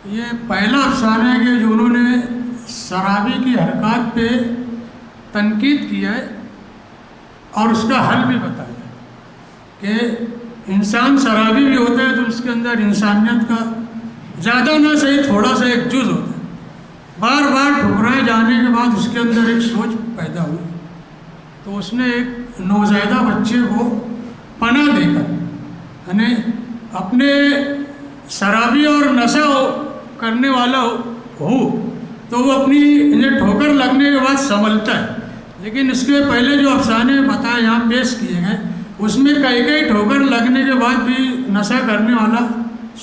یہ پہلا افسانہ ہے کہ جو انہوں نے شرابی کی حرکات پہ تنقید کیا ہے اور اس کا حل بھی بتایا کہ انسان شرابی بھی ہوتا ہے تو اس کے اندر انسانیت کا زیادہ نہ صحیح تھوڑا سا ایک جز ہوتا ہے۔ بار بار ٹھکرائے جانے کے بعد اس کے اندر ایک سوچ پیدا ہوئی، تو اس نے ایک نوزائیدہ بچے کو پناہ دے کر، یعنی اپنے شرابی اور نشہ کرنے والا ہو تو وہ اپنی انہیں ٹھوکر لگنے کے بعد سنبھلتا ہے، لیکن اس کے پہلے جو افسانے بتائے یہاں پیش کیے گئے اس میں کئی ٹھوکر لگنے کے بعد بھی نشہ کرنے والا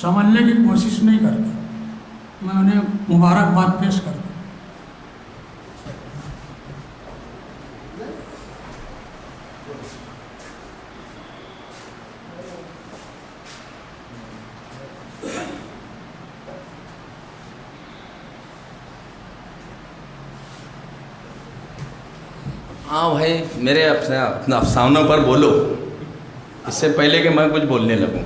سنبھلنے کی کوشش نہیں کرتا۔ میں انہیں مبارکباد پیش کرتا ہوں۔ ہاں بھائی میرے اپنا افسانوں پر بولو اس سے پہلے کہ میں کچھ بولنے لگوں.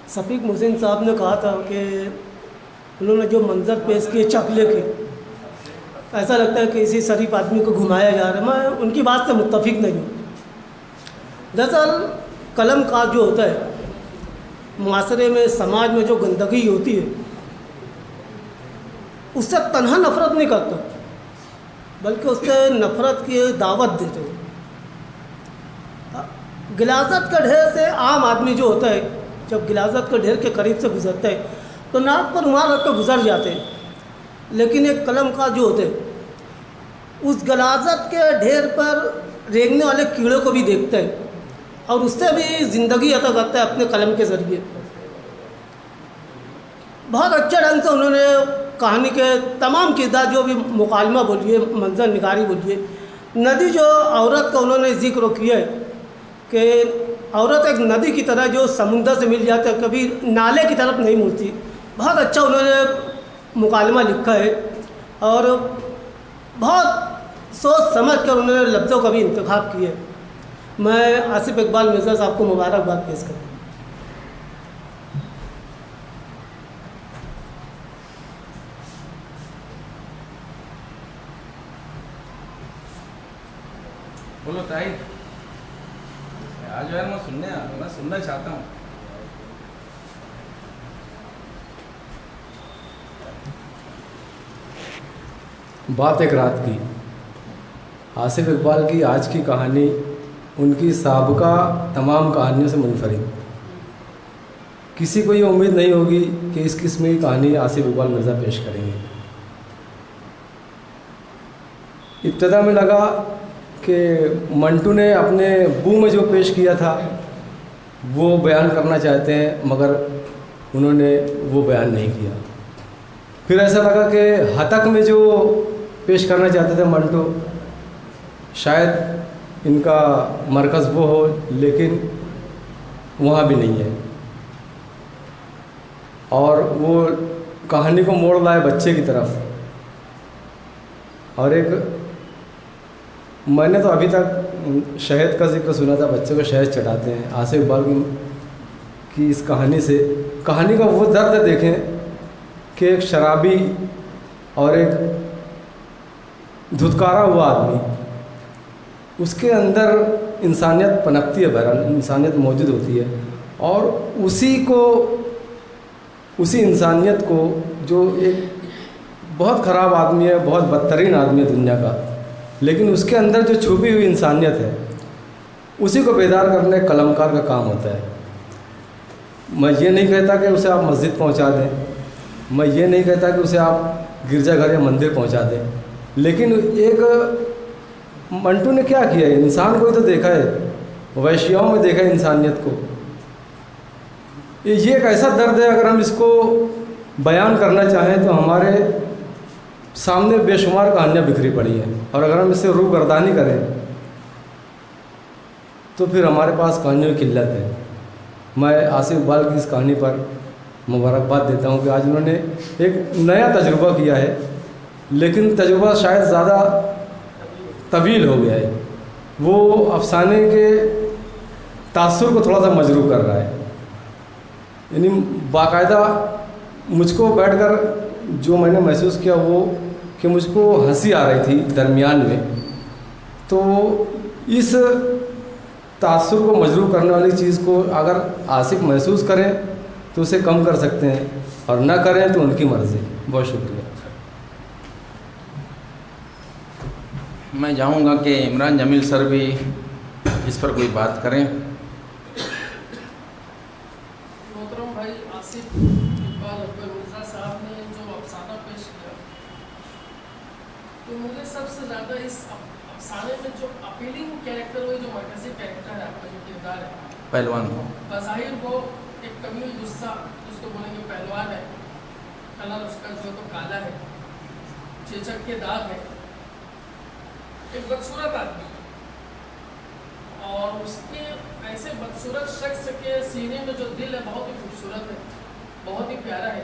شفیق محسن صاحب نے کہا تھا کہ انہوں نے جو منظر پیش کیے چکلے کے، ایسا لگتا ہے کہ کسی شریف آدمی کو گھمایا جا رہا ہے. میں ان کی بات سے متفق نہیں ہوں. دراصل قلم کا جو ہوتا ہے معاشرے میں، سماج میں جو گندگی ہوتی ہے اس سے تنہا نفرت نہیں کرتا، بلکہ اس سے نفرت کی دعوت دیتے ہیں. غلاظت کے ڈھیر سے عام آدمی جو ہوتا ہے جب غلاظت کے ڈھیر کے قریب سے گزرتا ہے تو ناک پر رومال رکھ کے گزر جاتے ہیں، لیکن ایک قلم کا جو ہوتے ہیں اس غلاظت کے ڈھیر پر رینگنے والے کیڑے کو بھی دیکھتا ہے اور اس سے بھی زندگی عطا کرتا ہے اپنے قلم کے ذریعے. بہت اچھے ڈھنگ سے انہوں نے کہانی کے تمام کردار، جو بھی مکالمہ بولیے، منظر نگاری بولیے، ندی جو عورت کا انہوں نے ذکر کیا ہے کہ عورت ایک ندی کی طرح جو سمندر سے مل جاتا ہے، کبھی نالے کی طرف نہیں مڑتی. بہت اچھا انہوں نے مکالمہ لکھا ہے اور بہت سوچ سمجھ کر انہوں نے لفظوں کا بھی انتخاب کیا ہے. میں آصف اقبال مرزا صاحب کو مبارکباد پیش کرتا ہوں. بولو تائی آج یار میں سننا چاہتا ہوں. بات ایک رات کی. آصف اقبال کی آج کی کہانی ان کی سابقہ تمام کہانیوں سے منفرد. کسی کو یہ امید نہیں ہوگی کہ اس قسم کی کہانی آصف اقبال مرزا پیش کریں گے. ابتدا میں لگا کہ منٹو نے اپنے بو میں جو پیش کیا تھا وہ بیان کرنا چاہتے ہیں، مگر انہوں نے وہ بیان نہیں کیا. پھر ایسا لگا کہ ہتک میں جو پیش کرنا چاہتے تھے منٹو، شاید ان کا مرکز وہ ہو، لیکن وہاں بھی نہیں ہے. اور وہ کہانی کو موڑ لائے بچے کی طرف. اور ایک میں نے تو ابھی تک شہد کا ذکر سنا تھا، بچے کو شہد چٹاتے ہیں. آصف اقبال کی اس کہانی سے کہانی کا وہ درد دیکھیں کہ ایک شرابی اور ایک دھتکارا ہوا آدمی، اس کے اندر انسانیت پنپتی ہے، بہرحال انسانیت موجود ہوتی ہے، اور اسی انسانیت کو جو ایک بہت خراب آدمی ہے، بہت بدترین آدمی ہے دنیا کا، لیکن اس کے اندر جو چھپی ہوئی انسانیت ہے اسی کو بیدار کرنے قلمکار کا کام ہوتا ہے. میں یہ نہیں کہتا کہ اسے آپ مسجد پہنچا دیں، میں یہ نہیں کہتا کہ اسے آپ گرجا گھر یا مندر پہنچا دیں، لیکن ایک منٹو نے کیا کیا ہے، انسان کو ہی تو دیکھا ہے، ویشیاؤں میں دیکھا ہے انسانیت کو. یہ ایک ایسا درد ہے، اگر ہم اس کو بیان کرنا چاہیں تو ہمارے سامنے بے شمار کہانیاں بکھری پڑی ہیں، اور اگر ہم اس سے روگردانی کریں تو پھر ہمارے پاس کہانیوں کی قلت ہے. میں آصف اقبال کی اس کہانی پر مبارکباد دیتا ہوں کہ آج انہوں نے ایک نیا تجربہ کیا ہے، لیکن تجربہ شاید زیادہ طویل ہو گیا ہے. وہ افسانے کے تاثر کو تھوڑا سا مجروح کر رہا ہے. یعنی باقاعدہ مجھ کو بیٹھ کر جو میں نے محسوس کیا وہ کہ مجھ کو ہنسی آ رہی تھی درمیان میں. تو اس تاثر کو مجروح کرنے والی چیز کو اگر آصف محسوس کریں تو اسے کم کر سکتے ہیں، اور نہ کریں تو ان کی مرضی. بہت شکریہ. میں چاہوں گا کہ عمران جمیل سر بھی اس پر کوئی بات کریں. محترم بھائی آصف اقبال مرزا صاحب نے جو افسانہ پیش کیا، تو مجھے سب سے زیادہ اس افسانے میں جو اپیلنگ کیریکٹر ہوئی، جو مرکزی کیریکٹر ہے، آپ کا جو کردار ہے پہلوان کو، بظاہر وہ ایک کمیل غصہ جس کو بولیں گے پہلوان ہے، کلر اس کا جو تو کالا ہے، چیچک کے داغ ہے، ایک بدصورت آدمی، اور اس کے ایسے بدصورت شخص کے سینے میں جو دل ہے بہت ہی خوبصورت ہے، بہت ہی پیارا ہے.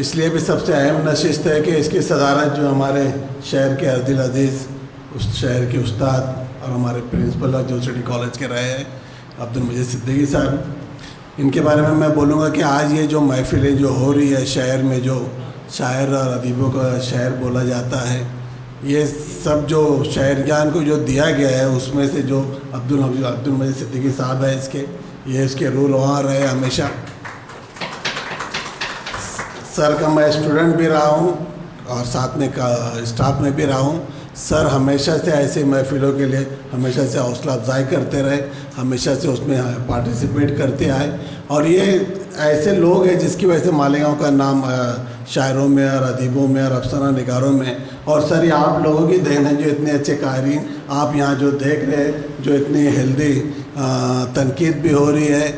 اس لیے بھی سب سے اہم نشست ہے کہ اس کی صدارت جو ہمارے شہر کے عادل عزیز اس شہر کے استاد اور ہمارے پرنسپل اور جو سٹی کالج کے رہے ہیں عبد المجید صدیقی صاحب، ان کے بارے میں بولوں گا کہ آج یہ جو محفلیں جو ہو رہی ہے شہر میں، جو شاعر اور ادیبوں کا شہر بولا جاتا ہے، یہ سب جو شہر جان کو جو دیا گیا ہے اس میں سے جو عبد المجید صدیقی صاحب ہے اس کے رول وہاں رہے ہمیشہ۔ سر کا میں اسٹوڈنٹ بھی رہا ہوں اور ساتھ میں اسٹاف میں بھی رہا ہوں۔ سر ہمیشہ سے ایسے محفلوں کے لیے ہمیشہ سے حوصلہ افزائی کرتے رہے، ہمیشہ سے اس میں پارٹیسپیٹ کرتے آئے، اور یہ ایسے لوگ ہیں جس کی وجہ سے مالیگاؤں کا نام شاعروں میں اور ادیبوں میں اور افسانہ نگاروں میں، اور سر یہ آپ لوگوں کی دین ہے جو اتنے اچھے قارئین آپ یہاں جو دیکھ رہے ہیں، جو اتنی ہیلدی تنقید بھی ہو رہی ہے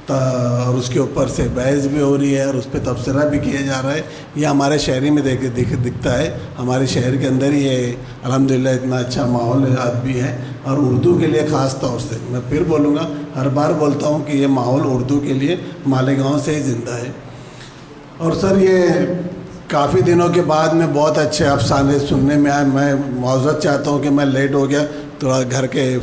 اور اس کے اوپر سے بحث بھی ہو رہی ہے اور اس پہ تبصرہ بھی کیا جا رہا ہے، یہ ہمارے شہری میں دکھتا ہے۔ ہمارے شہر کے اندر یہ الحمدللہ اتنا اچھا ماحول بھی ہے، اور اردو کے لیے خاص طور سے میں پھر بولوں گا، ہر بار بولتا ہوں کہ یہ ماحول اردو کے لیے مالیگاؤں سے ہی زندہ ہے۔ اور سر یہ کافی دنوں کے بعد میں بہت اچھے افسانے سننے میں آئے۔ میں معذرت چاہتا ہوں کہ میں لیٹ ہو گیا، تھوڑا گھر کے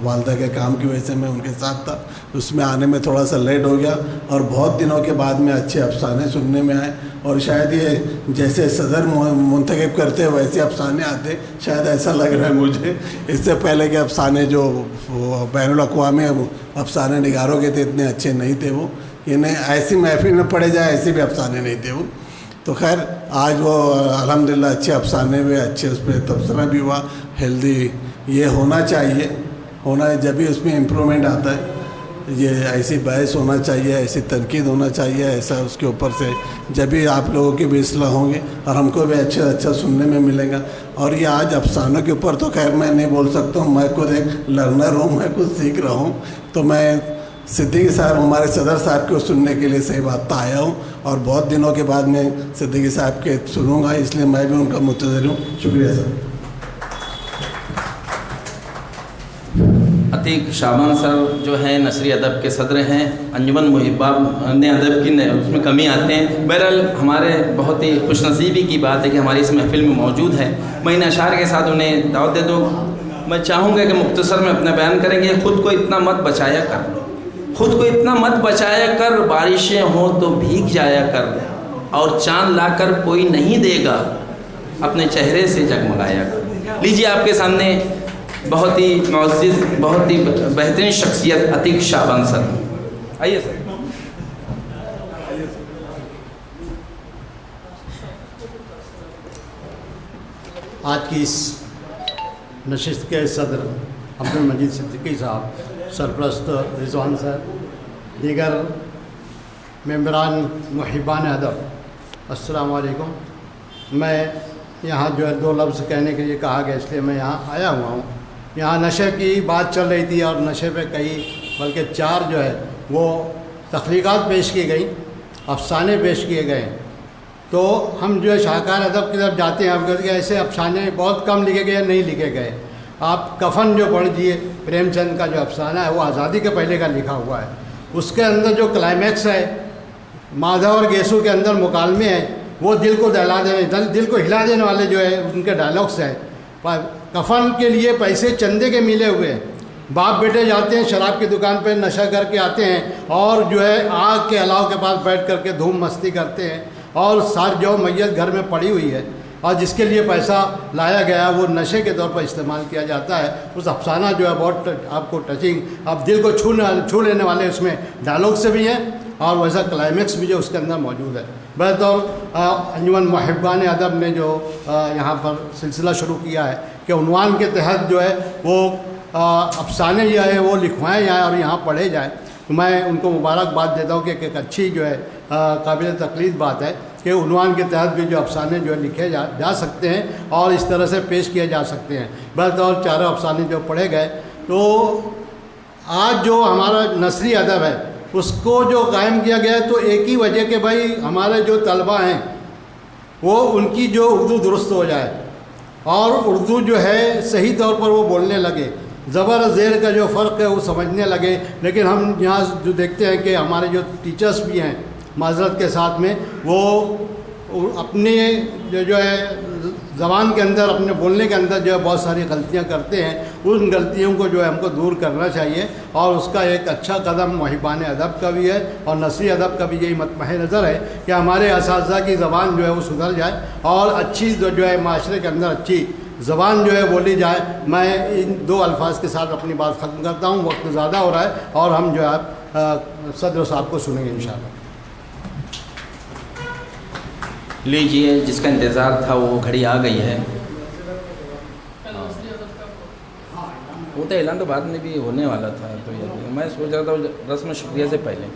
والدہ کے کام کی وجہ سے میں ان کے ساتھ تھا، اس میں آنے میں تھوڑا سا لیٹ ہو گیا، اور بہت دنوں کے بعد میں اچھے افسانے سننے میں آئے، اور شاید یہ جیسے صدر منتخب کرتے ہیں ویسے افسانے آتے، شاید ایسا لگ رہا ہے مجھے۔ اس سے پہلے کے افسانے جو بین الاقوامی افسانے نگاروں کے تھے اتنے اچھے نہیں تھے، وہ یعنی ایسی محفل میں پڑھے جائے ایسے بھی افسانے نہیں تھے وہ۔ تو خیر آج وہ الحمدللہ اچھے افسانے ہوئے، اچھے اس پہ تبصرہ بھی ہوا، ہیلدی یہ ہونا چاہیے، جب بھی اس میں امپرومنٹ آتا ہے، یہ ایسی بحث ہونا چاہیے، ایسی تنقید ہونا چاہیے، ایسا اس کے اوپر سے جب بھی آپ لوگوں کی بھی اصلاح ہوں گے اور ہم کو بھی اچھا سننے میں ملے گا۔ اور یہ آج افسانوں کے اوپر تو خیر میں نہیں بول سکتا ہوں، میں خود ایک لرنر ہوں، میں خود سیکھ رہا ہوں، تو میں صدیقی صاحب ہمارے صدر صاحب کو سننے کے لیے صحیح بات آیا ہوں، اور بہت دنوں کے بعد میں صدیقی صاحب کے سنوں گا، اس لیے میں بھی ان کا منتظر ہوں۔ شکریہ سر۔ عتیق شعبان سر جو ہیں نثری ادب کے صدر ہیں، انجمن محبان ادب کی اس میں کمی آتے ہیں۔ بہرحال ہمارے بہت ہی خوش نصیبی کی بات ہے کہ ہماری اس محفل میں موجود ہے۔ میں ان اشعار کے ساتھ انہیں دعوت دے دوں۔ میں چاہوں گا کہ مختصر میں اپنا بیان کریں گے۔ خود کو اتنا مت بچایا کر، خود کو اتنا مت بچایا کر، بارشیں ہوں تو بھیگ جایا کر، اور چاند لا کر کوئی نہیں دے گا، اپنے چہرے سے جگمگایا کر۔ لیجیے آپ کے سامنے بہت ہی معزز، بہت ہی بہترین شخصیت عتیق شعبان سر، آئیے سر۔ آج کی اس نشست کے صدر عبد المجید صدیقی صاحب، سرپرست رضوان صاحب، دیگر ممبران محبان ادب، السلام علیکم۔ میں یہاں جو ہے دو لفظ کہنے کے لیے کہا گیا، اس لیے میں یہاں آیا ہوا ہوں۔ یہاں نشے کی بات چل رہی تھی، اور نشے پہ کئی بلکہ 4 جو ہے وہ تخلیقات پیش کی گئی، افسانے پیش کیے گئے۔ تو ہم جو ہے شاہکار ادب کی طرف جاتے ہیں، اب کہ ایسے افسانے بہت کم لکھے گئے، نہیں لکھے گئے۔ آپ کفن جو پڑھ دیے، پریم چند کا جو افسانہ ہے وہ آزادی کے پہلے کا لکھا ہوا ہے، اس کے اندر جو کلائمیکس ہے، مادھو اور گیسو کے اندر مکالمے ہیں، وہ دل کو ہلا دینے والے جو ہے ان کے ڈائلاگس ہیں۔ کفن کے لیے پیسے چندے کے ملے ہوئے ہیں، باپ بیٹے جاتے ہیں شراب کی دکان پہ، نشہ کر کے آتے ہیں، اور جو ہے آگ کے الاؤ کے پاس بیٹھ کر کے دھوم مستی کرتے ہیں، اور جو میت گھر میں پڑی ہوئی ہے اور جس کے لیے پیسہ لایا گیا وہ نشے کے طور پر استعمال کیا جاتا ہے۔ اس افسانہ جو ہے بہت آپ کو ٹچنگ، آپ دل کو چھو لینے والے اس میں ڈائلاگ سے بھی ہیں، اور ویسا کلائمیکس بھی جو اس کے اندر موجود ہے۔ بہرطور انجمن محبان ادب نے جو یہاں پر سلسلہ شروع کیا ہے کہ عنوان کے تحت جو ہے وہ افسانے جو ہے وہ لکھوائے جائیں اور یہاں پڑھے جائیں، میں ان کو مبارکباد دیتا ہوں کہ ایک اچھی جو ہے قابل تقلید بات ہے کہ عنوان کے تحت بھی جو افسانے جو ہے لکھے جا سکتے ہیں اور اس طرح سے پیش کیے جا سکتے ہیں۔ بہرطور 4 افسانے جو پڑھے گئے، تو آج جو ہمارا نثری ادب ہے اس کو جو قائم کیا گیا ہے تو ایک ہی وجہ کہ بھائی ہمارے جو طلبہ ہیں وہ ان کی جو اردو درست ہو جائے اور اردو جو ہے صحیح طور پر وہ بولنے لگے، زبر زیر کا جو فرق ہے وہ سمجھنے لگے۔ لیکن ہم یہاں جو دیکھتے ہیں کہ ہمارے جو ٹیچرز بھی ہیں معذرت کے ساتھ میں وہ اپنے جو ہے زبان کے اندر اپنے بولنے کے اندر جو ہے بہت ساری غلطیاں کرتے ہیں. ان غلطیوں کو جو ہے ہم کو دور کرنا چاہیے اور اس کا ایک اچھا قدم محبان ادب کا بھی ہے اور نثری ادب کا بھی یہی مطمع نظر ہے کہ ہمارے اساتذہ کی زبان جو ہے وہ سدھر جائے اور اچھی جو ہے معاشرے کے اندر اچھی زبان جو ہے بولی جائے. میں ان 2 الفاظ کے ساتھ اپنی بات ختم کرتا ہوں. وقت زیادہ ہو رہا ہے اور ہم جو ہے صدر صاحب کو سنیں گے انشاءاللہ. لیجئے جس کا انتظار تھا وہ گھڑی آ گئی ہے. وہ تو اعلان تو بعد میں بھی ہونے والا تھا, تو میں سوچ رہا تھا رسم شکریہ سے پہلے.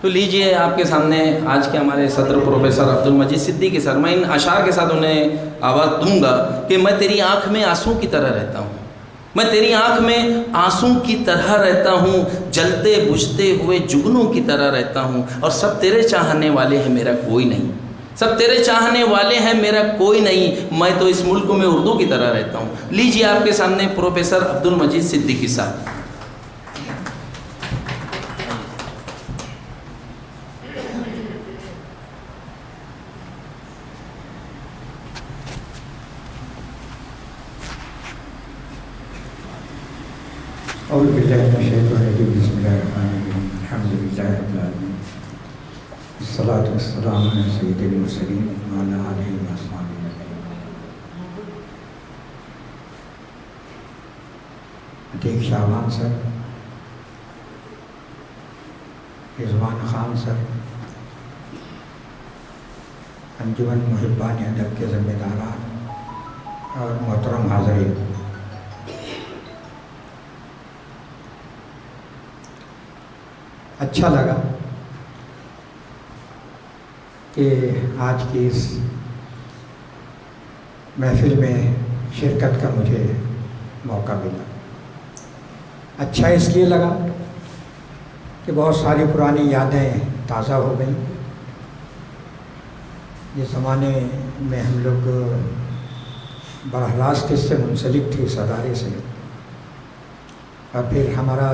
تو لیجئے آپ کے سامنے آج کے ہمارے صدر پروفیسر عبدالمجید صدیقی سر, میں ان اشعار کے ساتھ انہیں آواز دوں گا کہ میں تیری آنکھ میں آنسوں کی طرح رہتا ہوں, میں تیری آنکھ میں آنسوں کی طرح رہتا ہوں, جلتے بجھتے ہوئے جگنوں کی طرح رہتا ہوں, اور سب تیرے چاہنے والے ہیں میرا کوئی نہیں, سب تیرے چاہنے والے ہیں میرا کوئی نہیں, میں تو اس ملک میں اردو کی طرح رہتا ہوں. لیجئے آپ کے سامنے پروفیسر عبدالمجید صدیقی صاحب. اعوذ باللہ من الشیطان الرجیم. بسم اللہ الرحمن الرحیم. الحمد للہ رب العالمین. الصلاۃ والسلام علی سید المرسلین وعلی آلہ وصحبہ اجمعین. عتیق شعبان سر, رضوان خان سر, انجمن محبان ادب کے ذمہ داران اور محترم حاضرین, اچھا لگا کہ آج کی اس محفل میں شرکت کا مجھے موقع ملا. اچھا اس لیے لگا کہ بہت ساری پرانی یادیں تازہ ہو گئیں. جس زمانے میں ہم لوگ براہ راست اس سے منسلک تھے اس ادارے سے, اور پھر ہمارا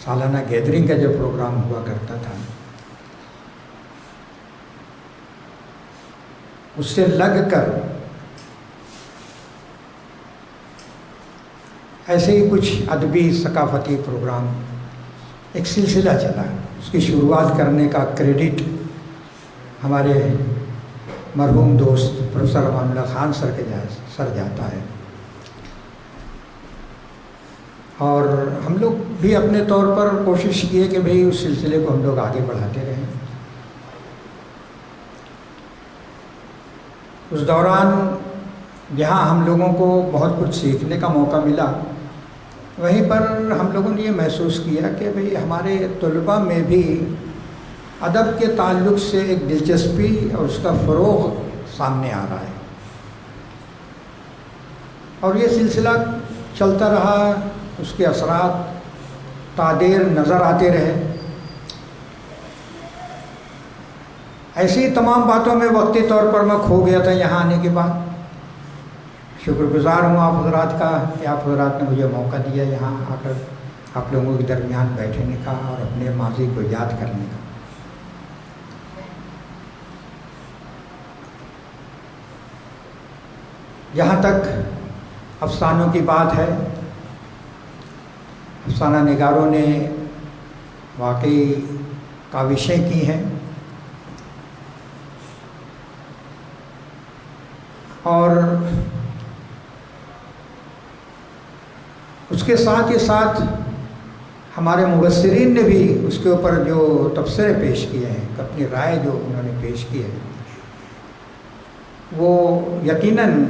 سالانہ گیدرنگ کا جو پروگرام ہوا کرتا تھا اس سے لگ کر ایسے ہی کچھ ادبی ثقافتی پروگرام ایک سلسلہ چلا. اس کی شروعات کرنے کا کریڈٹ ہمارے مرحوم دوست پروفیسر امان اللہ خان سر جاتا ہے, اور ہم لوگ بھی اپنے طور پر کوشش کیے کہ بھئی اس سلسلے کو ہم لوگ آگے بڑھاتے رہیں. اس دوران جہاں ہم لوگوں کو بہت کچھ سیکھنے کا موقع ملا, وہیں پر ہم لوگوں نے یہ محسوس کیا کہ بھئی ہمارے طلباء میں بھی ادب کے تعلق سے ایک دلچسپی اور اس کا فروغ سامنے آ رہا ہے, اور یہ سلسلہ چلتا رہا. اس کے اثرات تعدیر نظر آتے رہے. ایسی تمام باتوں میں وقتی طور پر میں کھو گیا تھا یہاں آنے کے بعد. شکر گزار ہوں آپ حضرات کا کہ آپ حضرات نے مجھے موقع دیا یہاں آ کر آپ لوگوں کے درمیان بیٹھنے کا اور اپنے ماضی کو یاد کرنے کا. جہاں تک افسانوں کی بات ہے, افسانہ نگاروں نے واقعی کاوشیں کی ہیں, اور اس کے ساتھ ہی ساتھ ہمارے مبصرین نے بھی اس کے اوپر جو تبصرے پیش کیے ہیں, اپنی رائے جو انہوں نے پیش کی ہے, وہ یقیناً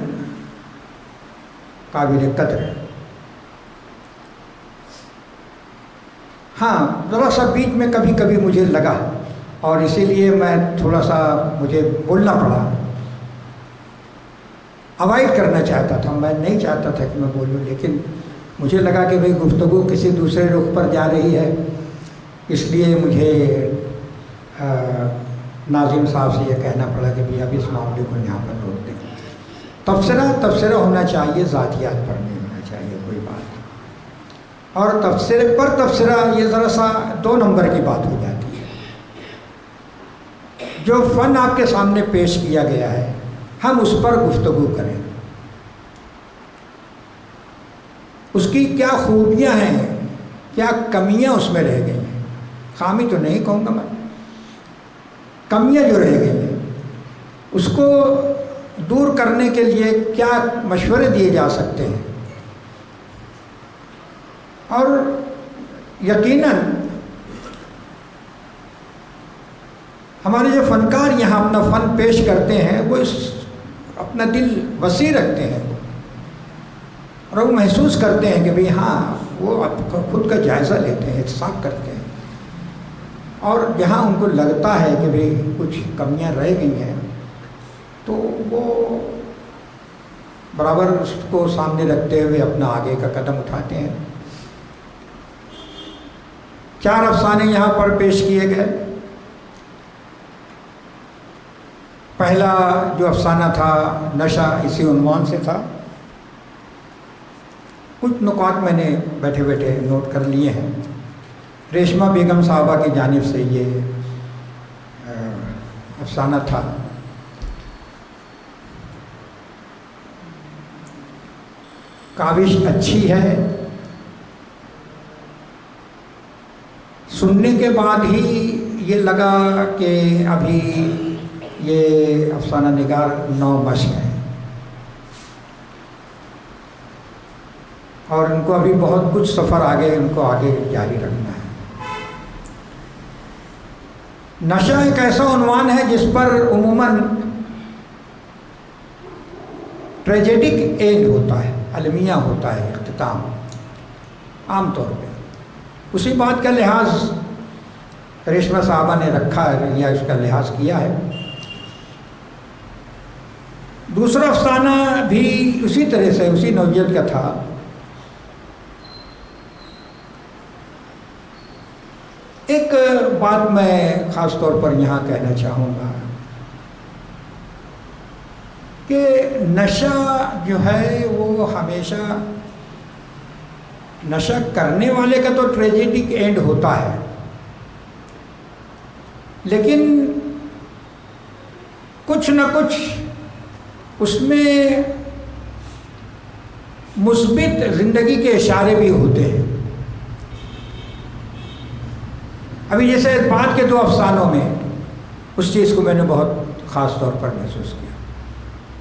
قابل قدر ہے. ہاں ذرا سا بیچ میں کبھی کبھی مجھے لگا, اور اسی لیے میں تھوڑا سا مجھے بولنا پڑا, اوائڈ کرنا چاہتا تھا. میں نہیں چاہتا تھا کہ میں بولوں, لیکن مجھے لگا کہ بھئی گفتگو کسی دوسرے رخ پر جا رہی ہے, اس لیے مجھے ناظم صاحب سے یہ کہنا پڑا کہ بھئی اب اس معاملے کو یہاں پر روک دیں. تبصرہ ہونا چاہیے, ذاتیات پر نہیں ہونا چاہیے کوئی بات. اور تبصرے پر تبصرہ یہ ذرا سا 2 نمبر کی بات ہو جاتی ہے. جو فن آپ کے سامنے پیش کیا گیا ہے ہم اس پر گفتگو کریں. اس کی کیا خوبیاں ہیں, کیا کمیاں اس میں رہ گئی ہیں, خامی تو نہیں کہوں گا میں, کمیاں جو رہ گئی ہیں اس کو دور کرنے کے لیے کیا مشورے دیے جا سکتے ہیں. اور یقیناً ہمارے جو فنکار یہاں اپنا فن پیش کرتے ہیں وہ اپنا دل وسیع رکھتے ہیں اور وہ محسوس کرتے ہیں کہ بھئی ہاں وہ خود کا جائزہ لیتے ہیں, احتساب کرتے ہیں, اور جہاں ان کو لگتا ہے کہ بھئی کچھ کمیاں رہ گئی ہیں تو وہ برابر اس کو سامنے رکھتے ہوئے اپنا آگے کا قدم اٹھاتے ہیں. 4 افسانے یہاں پر پیش کیے گئے. پہلا جو افسانہ تھا نشہ, اسی عنوان سے تھا. کچھ نکات میں نے بیٹھے بیٹھے نوٹ کر لیے ہیں. ریشمہ بیگم صاحبہ کی جانب سے یہ افسانہ تھا. کاوش اچھی ہے, سننے کے بعد ہی یہ لگا کہ ابھی یہ افسانہ نگار نو مشق ہیں اور ان کو ابھی بہت کچھ سفر ان کو آگے جاری رکھنا ہے. نشہ ایک ایسا عنوان ہے جس پر عموماً ٹریجیڈک اینڈ ہوتا ہے, المیہ ہوتا ہے, اختتام عام طور پہ. اسی بات کا لحاظ ریشمہ صاحبہ نے رکھا ہے یا اس کا لحاظ کیا ہے. دوسرا افسانہ بھی اسی طرح سے اسی نوعیت کا تھا. ایک بات میں خاص طور پر یہاں کہنا چاہوں گا کہ نشہ جو ہے وہ ہمیشہ نشہ کرنے والے کا تو ٹریجیڈک اینڈ ہوتا ہے, لیکن کچھ نہ کچھ اس میں مثبت زندگی کے اشارے بھی ہوتے ہیں. ابھی جیسے بعد کے 2 افسانوں میں اس چیز کو میں نے بہت خاص طور پر محسوس کیا.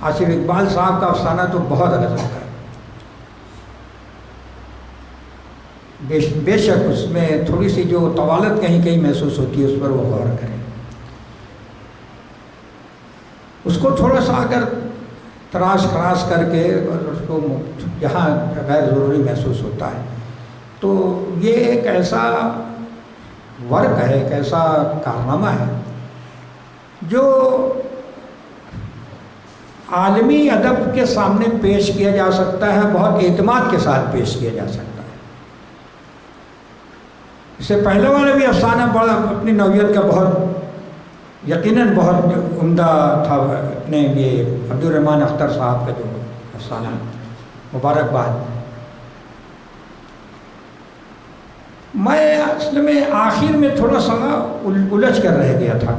آصف اقبال صاحب کا افسانہ تو بہت غزل کا ہے. بے شک اس میں تھوڑی سی جو طوالت کہیں کہیں محسوس ہوتی ہے اس پر وہ غور کریں. اس کو تھوڑا سا اگر تراش خراش کر کے اس کو جہاں غیر ضروری محسوس ہوتا ہے تو یہ ایک ایسا ورک ہے, ایک ایسا کارنامہ ہے جو عالمی ادب کے سامنے پیش کیا جا سکتا ہے, بہت اعتماد کے ساتھ پیش کیا جا سکتا ہے. اس سے پہلے والا بھی افسانہ بڑا اپنی نوعیت کا بہت یقیناً بہت عمدہ تھا. اپنے یہ عبد الرحمن اختر صاحب کا جو افسانہ مبارکباد. میں اصل میں آخر میں تھوڑا سا الجھ کر رہ گیا تھا.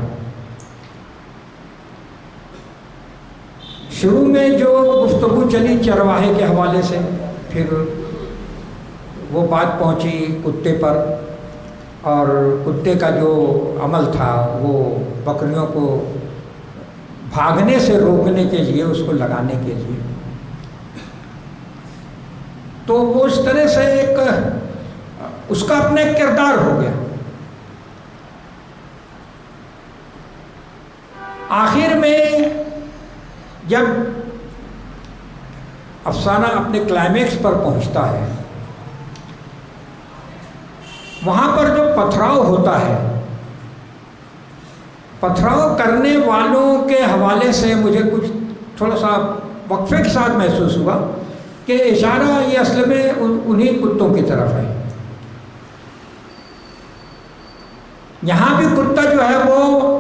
شروع میں جو گفتگو چلی چرواہے کے حوالے سے, پھر وہ بات پہنچی کتے پر, اور کتے کا جو عمل تھا وہ بکریوں کو بھاگنے سے روکنے کے لیے, اس کو لگانے کے لیے. تو وہ اس طرح سے ایک اس کا اپنا ایک کردار ہو گیا. آخر میں جب افسانہ اپنے کلائمیکس پر پہنچتا ہے, وہاں پر جو پتھراؤ ہوتا ہے, پتھراؤ کرنے والوں کے حوالے سے مجھے کچھ تھوڑا سا وقفے کے ساتھ محسوس ہوا کہ اشارہ یہ اصل میں انہی کتوں کی طرف ہے. یہاں بھی کتا جو ہے وہ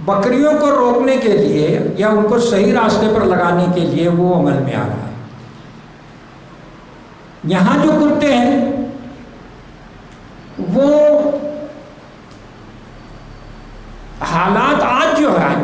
بکریوں کو روکنے کے لیے یا ان کو صحیح راستے پر لگانے کے لیے وہ عمل میں آ رہا ہے. یہاں جو کتے ہیں وہ حالات آ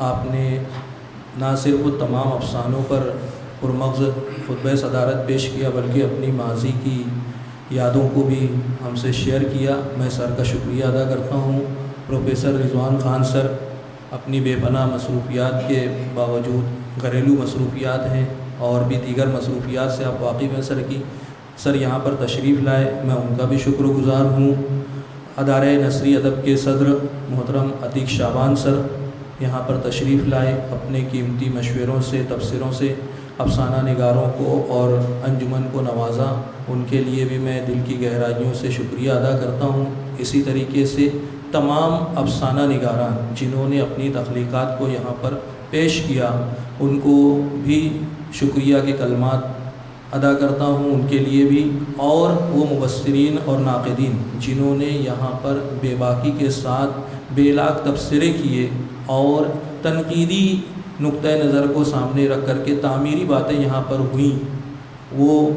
آپ نے نہ صرف وہ تمام افسانوں پر پرمغز خطبہ صدارت پیش کیا بلکہ اپنی ماضی کی یادوں کو بھی ہم سے شیئر کیا. میں سر کا شکریہ ادا کرتا ہوں. پروفیسر رضوان خان سر اپنی بے پناہ مصروفیات کے باوجود، گھریلو مصروفیات ہیں اور بھی دیگر مصروفیات سے آپ واقف ہیں سر یہاں پر تشریف لائے، میں ان کا بھی شکر گزار ہوں. ادارہ نثری ادب کے صدر محترم عتیق شعبان سر یہاں پر تشریف لائے، اپنے قیمتی مشوروں سے، تبصروں سے افسانہ نگاروں کو اور انجمن کو نوازا. ان کے لیے بھی میں دل کی گہرائیوں سے شکریہ ادا کرتا ہوں. اسی طریقے سے تمام افسانہ نگاران جنہوں نے اپنی تخلیقات کو یہاں پر پیش کیا، ان کو بھی شکریہ کے کلمات ادا کرتا ہوں ان کے لیے بھی. اور وہ مبصرین اور ناقدین جنہوں نے یہاں پر بے باکی کے ساتھ بے لاگ تبصرے کیے اور تنقیدی نقطۂ نظر کو سامنے رکھ کر کے تعمیری باتیں یہاں پر ہوئیں، وہ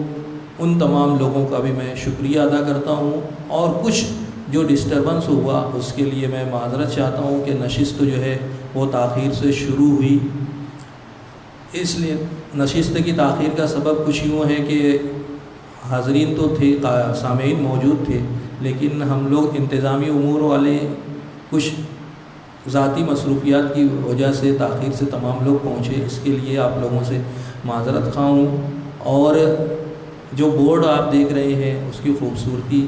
ان تمام لوگوں کا بھی میں شکریہ ادا کرتا ہوں. اور کچھ جو ڈسٹربنس ہوا اس کے لیے میں معذرت چاہتا ہوں کہ نشست جو ہے وہ تاخیر سے شروع ہوئی. اس لیے نشست کی تاخیر کا سبب کچھ یوں ہے کہ حاضرین تو تھے، سامعین موجود تھے، لیکن ہم لوگ انتظامی امور والے کچھ ذاتی مصروفیات کی وجہ سے تاخیر سے تمام لوگ پہنچے. اس کے لیے آپ لوگوں سے معذرت خواہ ہوں. اور جو بورڈ آپ دیکھ رہے ہیں اس کی خوبصورتی،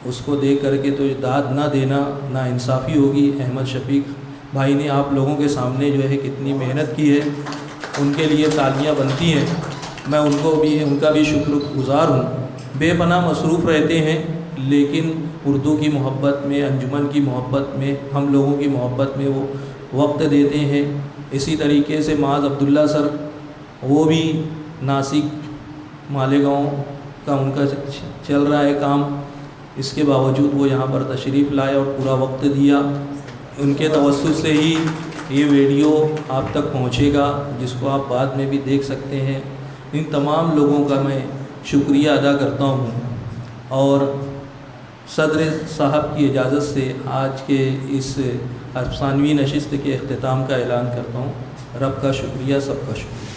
اس کو دیکھ کر کے تو داد نہ دینا نا انصافی ہوگی. احمد شفیق بھائی نے آپ لوگوں کے سامنے جو ہے کتنی محنت کی ہے، ان کے لیے تالیاں بنتی ہیں. میں ان کا بھی شکر گزار ہوں. بے پناہ مصروف رہتے ہیں لیکن اردو کی محبت میں، انجمن کی محبت میں، ہم لوگوں کی محبت میں وہ وقت دیتے ہیں. اسی طریقے سے معاذ عبداللہ سر، وہ بھی ناسک مالیگاؤں کا ان کا چل رہا ہے کام، اس کے باوجود وہ یہاں پر تشریف لائے اور پورا وقت دیا. ان کے توسط سے ہی یہ ویڈیو آپ تک پہنچے گا جس کو آپ بعد میں بھی دیکھ سکتے ہیں. ان تمام لوگوں کا میں شکریہ ادا کرتا ہوں اور صدر صاحب کی اجازت سے آج کے اس افسانوی نشست کے اختتام کا اعلان کرتا ہوں. رب کا شکریہ، سب کا شکریہ.